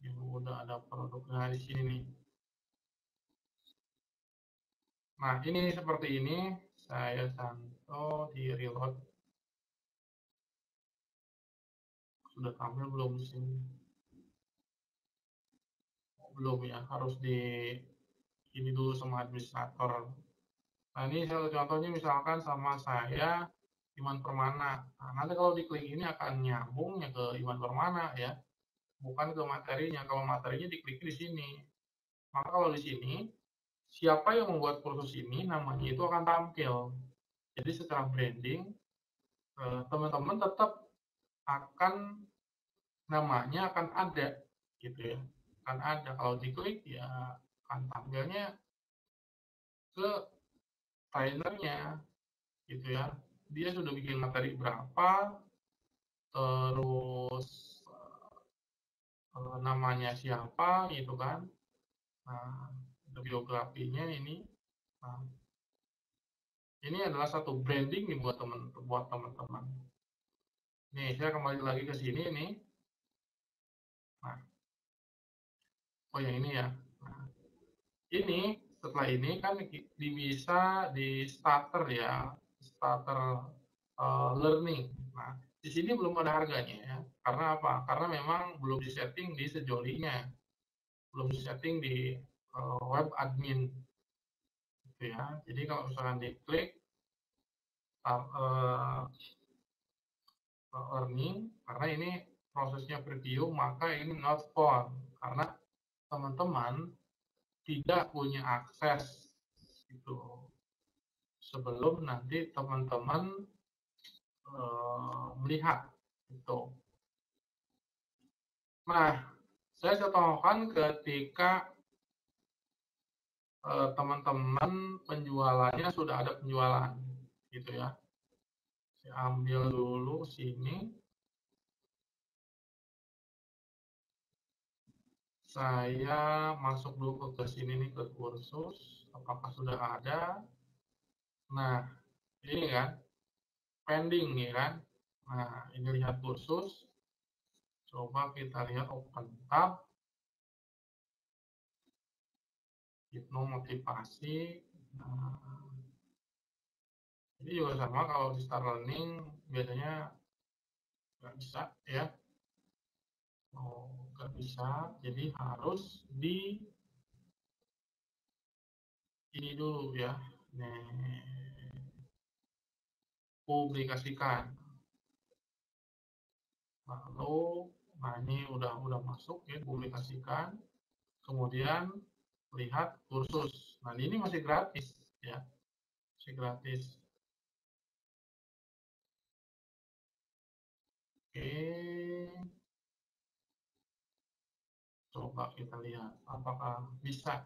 [SPEAKER 1] Yang udah ada produknya di sini nih. Nah, ini seperti ini. Saya contoh di reload. Sudah tampil belum di sini? Belum ya, harus di ini dulu sama administrator. Nah, ini satu contohnya misalkan sama saya Iman Permana. Nah, nanti kalau diklik ini akan nyambungnya ke Iman Permana ya, bukan ke materinya. Kalau materinya diklik di sini. Maka kalau di sini siapa yang membuat kursus ini namanya itu akan tampil. Jadi secara branding teman-teman tetap akan namanya akan ada gitu ya. Akan ada kalau diklik ya akan tampilnya ke trainernya gitu ya. Dia sudah bikin materi berapa, terus namanya siapa gitu kan. Nah, biografinya ini. Nah, ini adalah satu branding nih buat teman-teman. Nih, saya kembali lagi ke sini nih. Nah, Oh yang ini ya. Nah, ini setelah ini kan bisa di starter ya, starter learning. Nah, di sini belum ada harganya ya. Karena apa? Karena memang belum disetting di sejolinya, belum disetting di web admin, gitu ya. Jadi kalau misalkan diklik earning, karena ini prosesnya preview, maka ini not found. Karena teman-teman tidak punya akses gitu sebelum nanti teman-teman melihat itu. Nah, saya contohkan ketika teman-teman penjualannya sudah ada penjualan, gitu ya. Saya ambil dulu sini. Saya masuk dulu ke sini nih, ke kursus. Apakah sudah ada? Nah, ini kan pending nih kan. Nah, ini lihat kursus. Coba kita lihat open tab. Hipnomotivasi. Nah, ini juga sama kalau di Start Learning biasanya nggak bisa ya. Oh, nggak bisa. Jadi harus di ini dulu ya. Nih, publikasikan. Lalu, nah ini udah masuk ya, publikasikan. Kemudian lihat kursus. Nah ini masih gratis ya, masih gratis. Oke, coba kita lihat apakah bisa.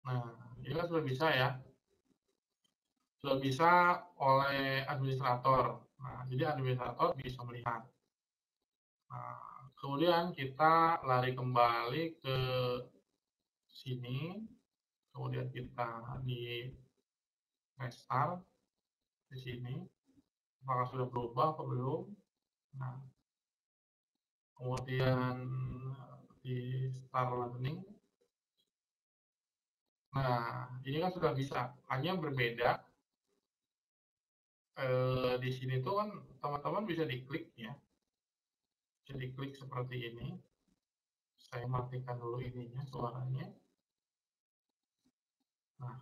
[SPEAKER 1] Nah, ini kan sudah bisa ya, sudah bisa oleh administrator. Nah, jadi administrator bisa melihat. Nah, kemudian kita lari kembali ke sini, kemudian kita di restart di sini, apakah sudah berubah atau belum. Nah, kemudian di start learning. Nah, ini kan sudah bisa, hanya berbeda. Di sini tuh kan teman-teman bisa diklik ya, bisa diklik seperti ini. Saya matikan dulu ininya, suaranya. Nah,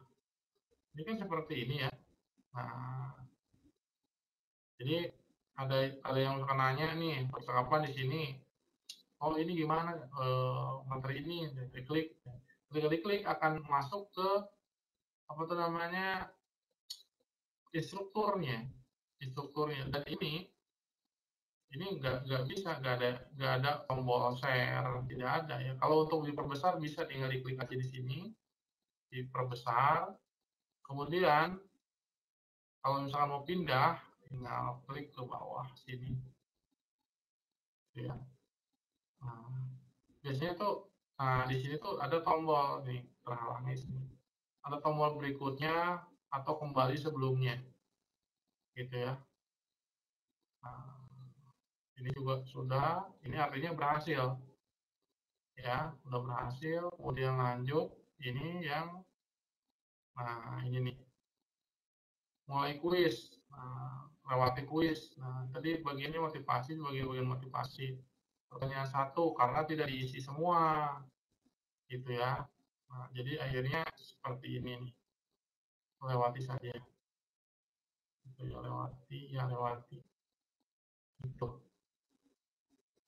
[SPEAKER 1] ini kan seperti ini ya. Nah, jadi ada yang suka nanya nih, percakapan di sini. Oh ini gimana materi ini? Diklik, klik akan masuk ke apa tuh namanya instrukturnya, Dan ini nggak bisa, nggak ada tombol share, tidak ada ya. Kalau untuk diperbesar bisa tinggal diklik aja di sini, diperbesar. Kemudian kalau misalkan mau pindah, tinggal klik ke bawah sini, ya. Nah, biasanya tuh, nah di sini tuh ada tombol nih, terhalangnya sini. Ada tombol berikutnya atau kembali sebelumnya, gitu ya. Nah, ini juga sudah, ini artinya berhasil, ya, udah berhasil. Kemudian lanjut, ini yang, nah ini nih, mulai kuis. Nah, lewati kuis. Nah, tadi bagiannya motivasi, bagian motivasi. Pertanyaan satu, karena tidak diisi semua, gitu ya. Nah, jadi akhirnya seperti ini nih, lewati saja. Gitu ya, lewati. Gitu.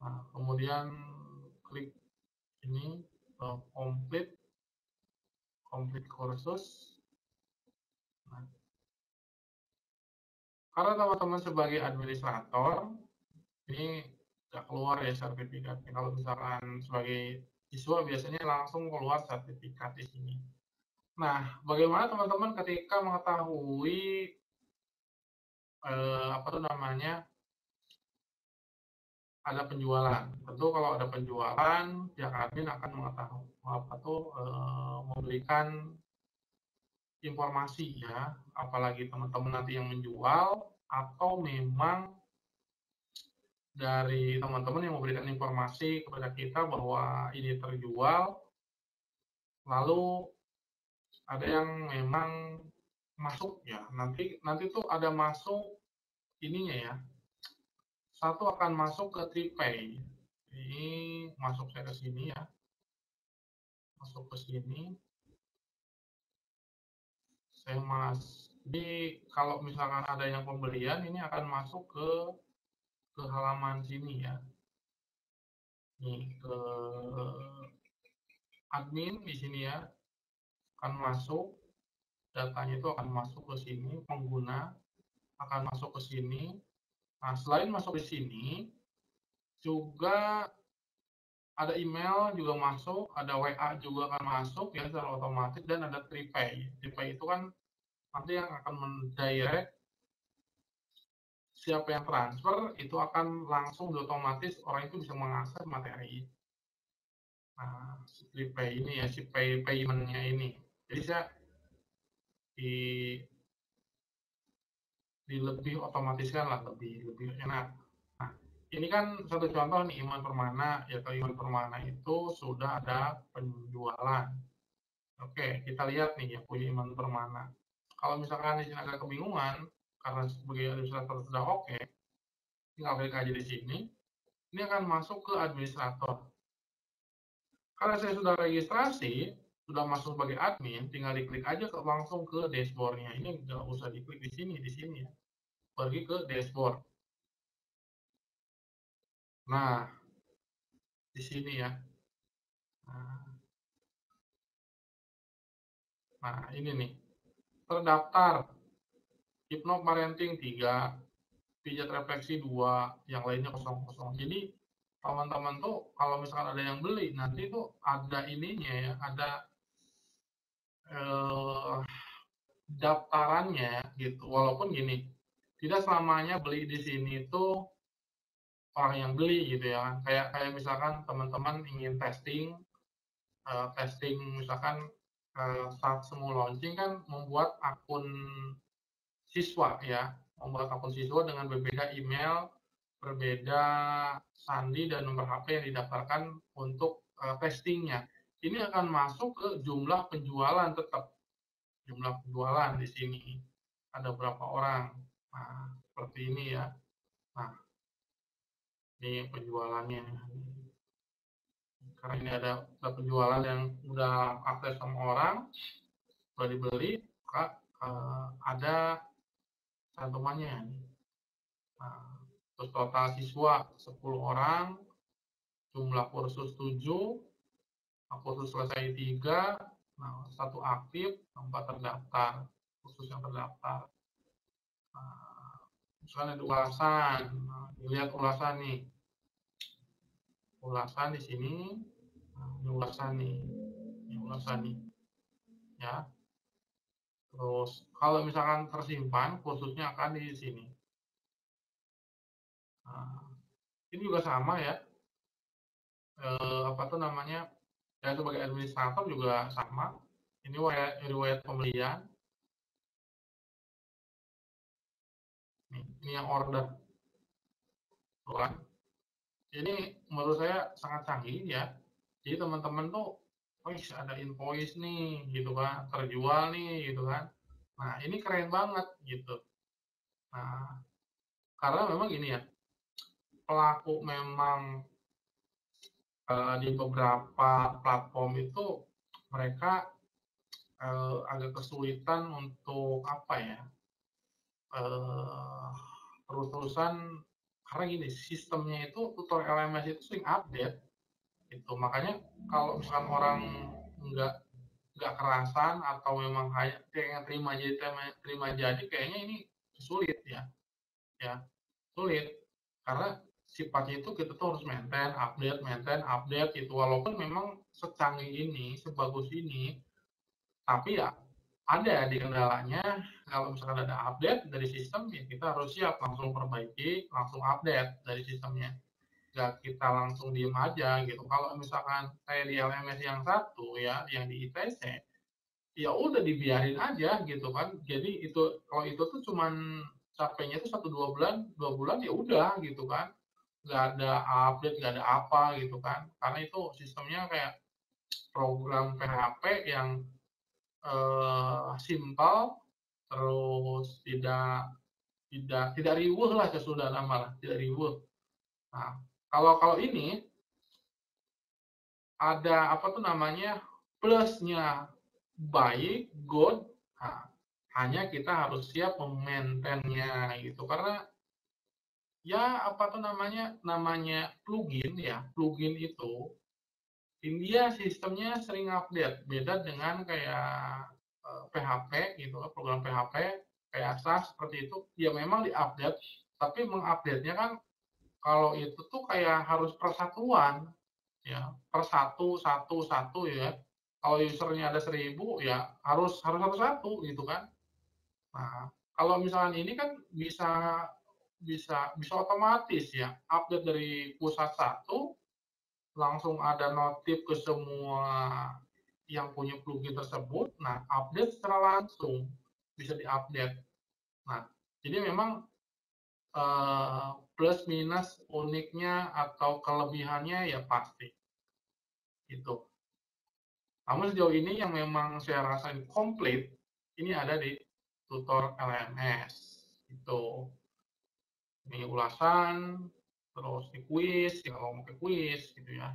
[SPEAKER 1] Nah, kemudian klik ini, complete kursus. Nah, karena teman-teman sebagai administrator, ini nggak keluar ya sertifikatnya. Kalau misalkan sebagai siswa biasanya langsung keluar sertifikat di sini. Nah, bagaimana teman-teman ketika mengetahui apa tuh namanya ada penjualan? Tentu kalau ada penjualan, pihak admin akan mengetahui apa tuh memberikan informasi ya, apalagi teman-teman nanti yang menjual atau memang dari teman-teman yang memberikan informasi kepada kita bahwa ini terjual, lalu ada yang memang masuk ya, nanti tuh ada masuk ininya ya, satu akan masuk ke Tripay. Ini masuk saya ke sini ya, masuk ke sini. Jadi kalau misalkan ada yang pembelian, ini akan masuk ke halaman sini ya. Nih ke admin di sini ya, akan masuk, datanya itu akan masuk ke sini, pengguna akan masuk ke sini. Nah, selain masuk ke sini, juga ada email juga masuk, ada WA juga akan masuk ya secara otomatis, dan ada Tripay. Tripay itu kan nanti yang akan mendirect siapa yang transfer itu akan langsung otomatis orang itu bisa mengakses materi. Nah, si Tripay ini ya, si payment-nya ini. Jadi saya di lebih otomatiskan lah, lebih enak. Nah, ini kan satu contoh nih Iman Permana, ya kalau Iman Permana itu sudah ada penjualan. Oke, kita lihat nih ya punya Iman Permana. Kalau misalkan di sini agak kebingungan karena sebagai administrator sudah oke, tinggal klik aja di sini. Ini akan masuk ke administrator. Karena saya sudah registrasi, sudah masuk sebagai admin, tinggal diklik aja langsung ke dashboard-nya. Ini nggak usah diklik di sini ya. Pergi ke dashboard. Nah, di sini ya. Nah, ini nih. Terdaftar. Hipno Parenting 3, pijat refleksi 2, yang lainnya kosong-kosong. Jadi, teman-teman tuh kalau misalkan ada yang beli, nanti tuh ada ininya ya, ada daftarannya gitu. Walaupun gini, tidak selamanya beli di sini itu orang yang beli gitu ya. Kayak misalkan teman-teman ingin testing misalkan saat semua launching kan membuat akun siswa ya, membuat akun siswa dengan berbeda email, berbeda sandi dan nomor HP yang didaftarkan untuk testingnya. Ini akan masuk ke jumlah penjualan tetap. Jumlah penjualan di sini ada berapa orang. Nah, seperti ini ya. Nah, ini penjualannya. Karena ini ada penjualan yang udah akses sama orang, udah dibeli, maka ada cantumannya. Nah, terus total siswa 10 orang, jumlah kursus 7, kursus selesai 3, nah, 1 aktif, 4 terdaftar, kursus yang terdaftar. Nah, misalnya ada ulasan, nah, dilihat ulasan nih. Ulasan di sini, nah, ini ulasan nih, ya. Terus kalau misalkan tersimpan, kursusnya akan di sini. Nah, ini juga sama ya. Apa tuh namanya? Ya sebagai administrator juga sama. Ini riwayat pembelian. Ini yang order. Kan? Ini menurut saya sangat canggih ya. Jadi teman-teman tuh, oh ada invoice nih, gitu kan, terjual nih, gitu kan. Nah ini keren banget gitu. Nah karena memang gini ya, pelaku memang di beberapa platform itu mereka agak kesulitan untuk apa ya, terus-terusan karena gini sistemnya itu tutor LMS itu sering update itu, makanya kalau misalkan orang nggak kerasan atau memang kayak terima jadi kayaknya ini sulit ya sulit karena sifatnya itu kita tuh harus maintain update itu, walaupun memang secanggih ini sebagus ini tapi ya ada di kendalanya. Kalau misalkan ada update dari sistem, ya kita harus siap langsung perbaiki, langsung update dari sistemnya. Nggak kita langsung diem aja gitu. Kalau misalkan kayak di LMS yang satu ya, yang di ITC, ya udah dibiarin aja gitu kan. Jadi itu kalau itu tuh cuman capeknya itu 1-2 bulan, 2 bulan ya udah gitu kan. nggak ada update, nggak ada apa gitu kan. Karena itu sistemnya kayak program PHP yang simpel, terus tidak riweuh lah kesudahan malah, tidak riweuh. Nah, kalau ini ada apa tuh namanya plusnya baik, good. Nah, hanya kita harus siap memaintainnya gitu karena ya apa tuh namanya plugin ya plugin itu India sistemnya sering update beda dengan kayak PHP gitu program PHP kayak SAS seperti itu ya memang diupdate tapi mengupdate-nya kan kalau itu tuh kayak harus persatuan ya per satu ya kalau usernya ada 1.000 ya harus satu-satu gitu kan. Nah kalau misalnya ini kan bisa bisa otomatis ya update dari pusat satu langsung ada notif ke semua yang punya plugin tersebut. Nah update secara langsung bisa diupdate. Nah jadi memang plus minus uniknya atau kelebihannya ya pasti itu. Namun sejauh ini yang memang saya rasain komplit ini ada di tutor LMS itu. Ini ulasan, terus di kuis, ya kalau mau ke kuis gitu ya.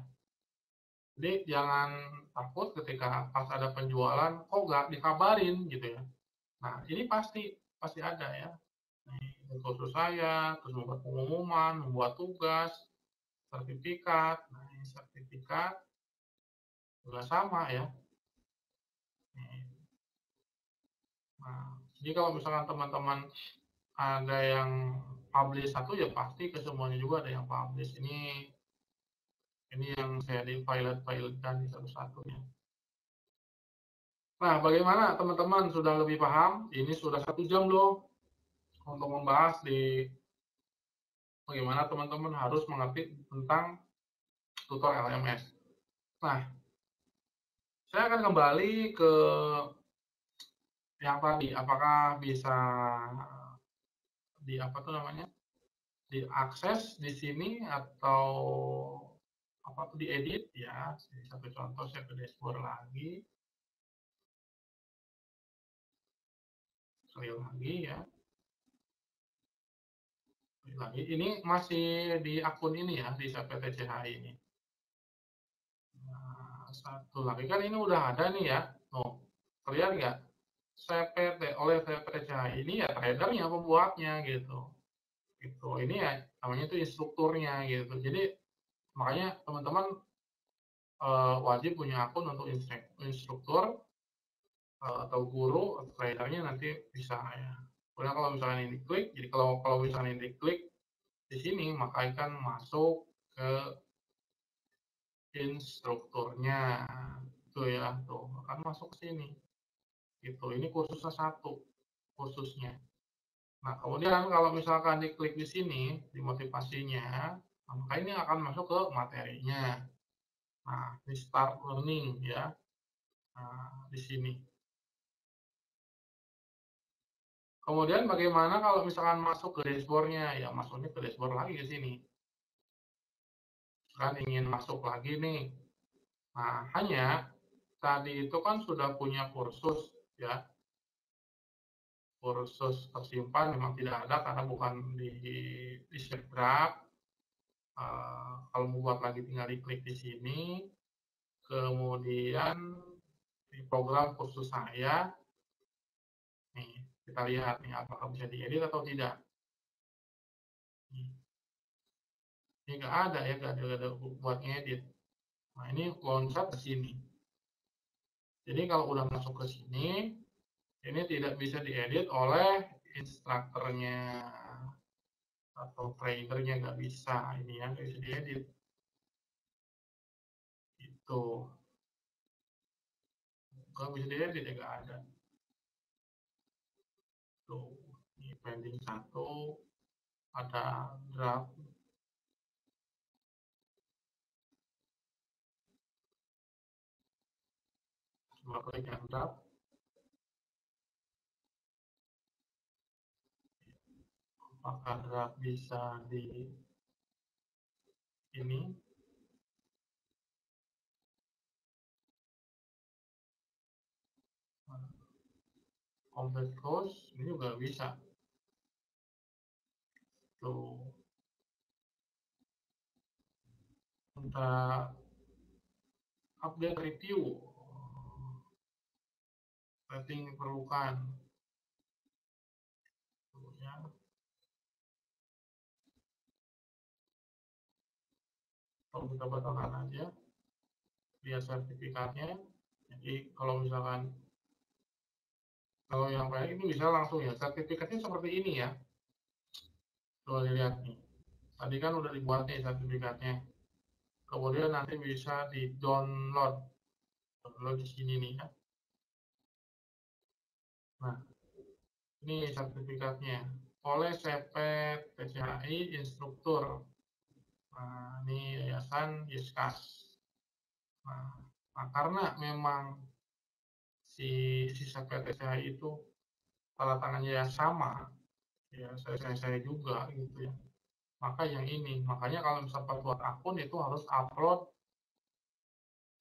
[SPEAKER 1] Jadi jangan takut ketika pas ada penjualan, kok nggak dikabarin gitu ya. Nah ini pasti ada ya. Ini kursus saya, terus membuat pengumuman, membuat tugas, sertifikat. Nah ini sertifikat juga sama ya. Nah, jadi kalau misalkan teman-teman ada yang publish satu ya pasti ke semuanya juga ada yang publish. Ini yang saya di pilot-pilotkan di satu-satunya. Nah, bagaimana teman-teman sudah lebih paham? Ini sudah 1 jam loh untuk membahas di bagaimana teman-teman harus mengerti tentang tutor LMS. Nah, saya akan kembali ke yang tadi, apakah bisa di apa tuh namanya diakses di sini atau apa tuh diedit ya. Satu contoh saya ke dashboard lagi, sekali lagi ya. Lagi ini masih di akun ini ya di CPTCHI ini. Nah, satu lagi kan ini udah ada nih ya. Oh, terlihat nggak? Oleh CPTCHI ini ya tradernya pembuatnya gitu. Gitu. Ini ya namanya itu instrukturnya gitu. Jadi makanya teman-teman wajib punya akun untuk instruktur atau guru atau tradernya nanti bisa ya. Kemudian kalau misalnya ini diklik, jadi kalau misalnya ini diklik di sini maka akan masuk ke instrukturnya itu ya tuh akan masuk ke sini gitu. Ini kursusnya satu kursusnya. Nah kemudian kalau misalkan diklik di sini di motivasinya, maka ini akan masuk ke materinya. Nah di start learning ya. Nah, di sini. Kemudian bagaimana kalau misalkan masuk ke dashboard-nya? Ya masuknya ke dashboard lagi ke sini. Kan ingin masuk lagi nih. Nah, hanya tadi itu kan sudah punya kursus ya. Kursus tersimpan memang tidak ada karena bukan di save draft. Kalau membuat lagi tinggal diklik di sini. Kemudian di program kursus saya. Nih, kita lihat nih apakah bisa diedit atau tidak. Ini nggak ada ya, nggak ada buat ngedit. Nah, ini loncat ke sini. Jadi kalau udah masuk ke sini, ini tidak bisa diedit oleh instrukturnya atau tradernya nggak bisa. Ini yang nggak bisa diedit. Itu nggak bisa diedit ya nggak ada. Tuh, ini pending satu, ada draft. Coba klik yang draft. Apakah draft bisa di ini. Complete course ini juga bisa. Tuh. Untuk update review. Rating diperlukan. Tuh, ya. Kalau kita batalkan aja. Lihat sertifikatnya. Jadi kalau misalkan kalau yang baik itu bisa langsung ya. Sertifikatnya seperti ini ya. Coba dilihat nih. Tadi kan udah dibuat nih sertifikatnya. Kemudian nanti bisa di-download. Download di sini nih ya. Nah, ini sertifikatnya. Oleh CPT TCHI Instruktur. Nah, ini Yayasan Yeskas. Nah, karena memang si CPT TCHI itu tanda tangannya yang sama, ya saya juga gitu ya. Maka yang ini, makanya kalau misalnya buat akun itu harus upload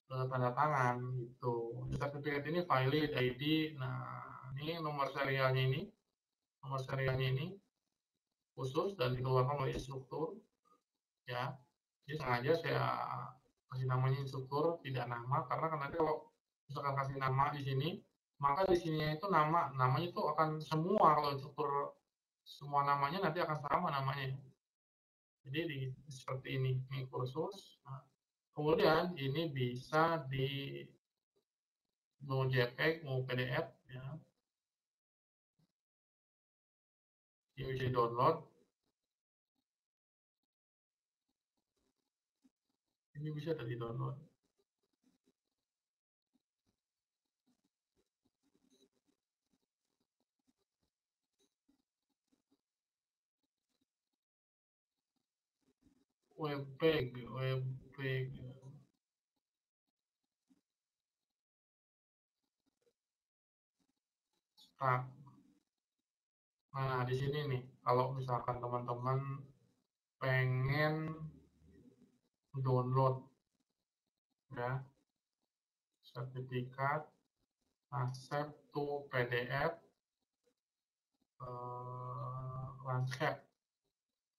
[SPEAKER 1] tanda tangan gitu. Sertifikat ini valid ID. Nah, ini nomor serialnya ini khusus dan dikeluarkan oleh instruktur ya. Jadi sengaja saya kasih namanya instruktur, tidak nama, karena kan nanti kalau misalkan kasih nama di sini, maka di sini itu namanya itu akan semua, kalau instruktur semua namanya nanti akan sama namanya. Jadi seperti ini kursus. Nah, kemudian ini bisa mau JPEG, mau PDF ya. Ini bisa di-download. Ini bisa di-download. Webpack. Start. Nah, di sini nih, kalau misalkan teman-teman pengen download ya sertifikat, nah save to PDF, landscape,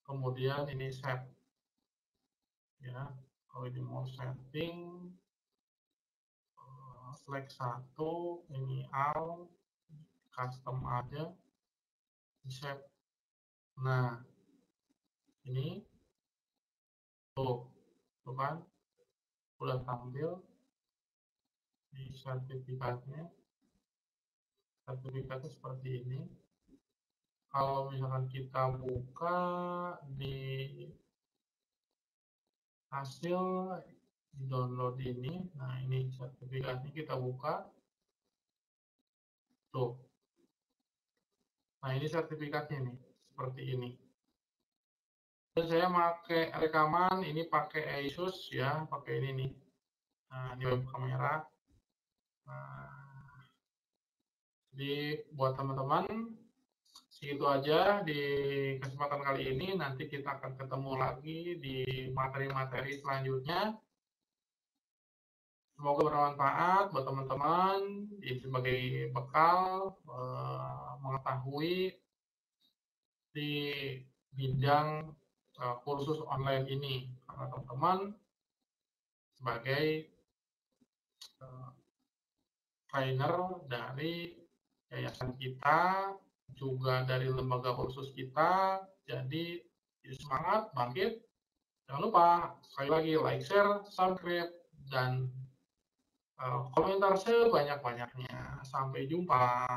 [SPEAKER 1] kemudian ini save ya. Kalau ini mau setting, select satu, ini all, custom aja, save. Nah, ini tuh kan udah tampil di sertifikatnya seperti ini. Kalau misalkan kita buka di hasil di download ini, nah ini sertifikatnya kita buka tuh. Nah ini sertifikatnya nih seperti ini. Dan saya pakai rekaman ini pakai Asus ya, pakai ini nih. Nah ini web kamera. Nah, jadi buat teman-teman segitu aja di kesempatan kali ini. Nanti kita akan ketemu lagi di materi-materi selanjutnya. Semoga bermanfaat buat teman-teman sebagai bekal mengetahui di bidang kursus online ini. Karena teman-teman sebagai trainer dari yayasan kita, juga dari lembaga kursus kita, jadi semangat, bangkit. Jangan lupa, sekali lagi like, share, subscribe, dan komentar sebanyak-banyaknya. Sampai jumpa.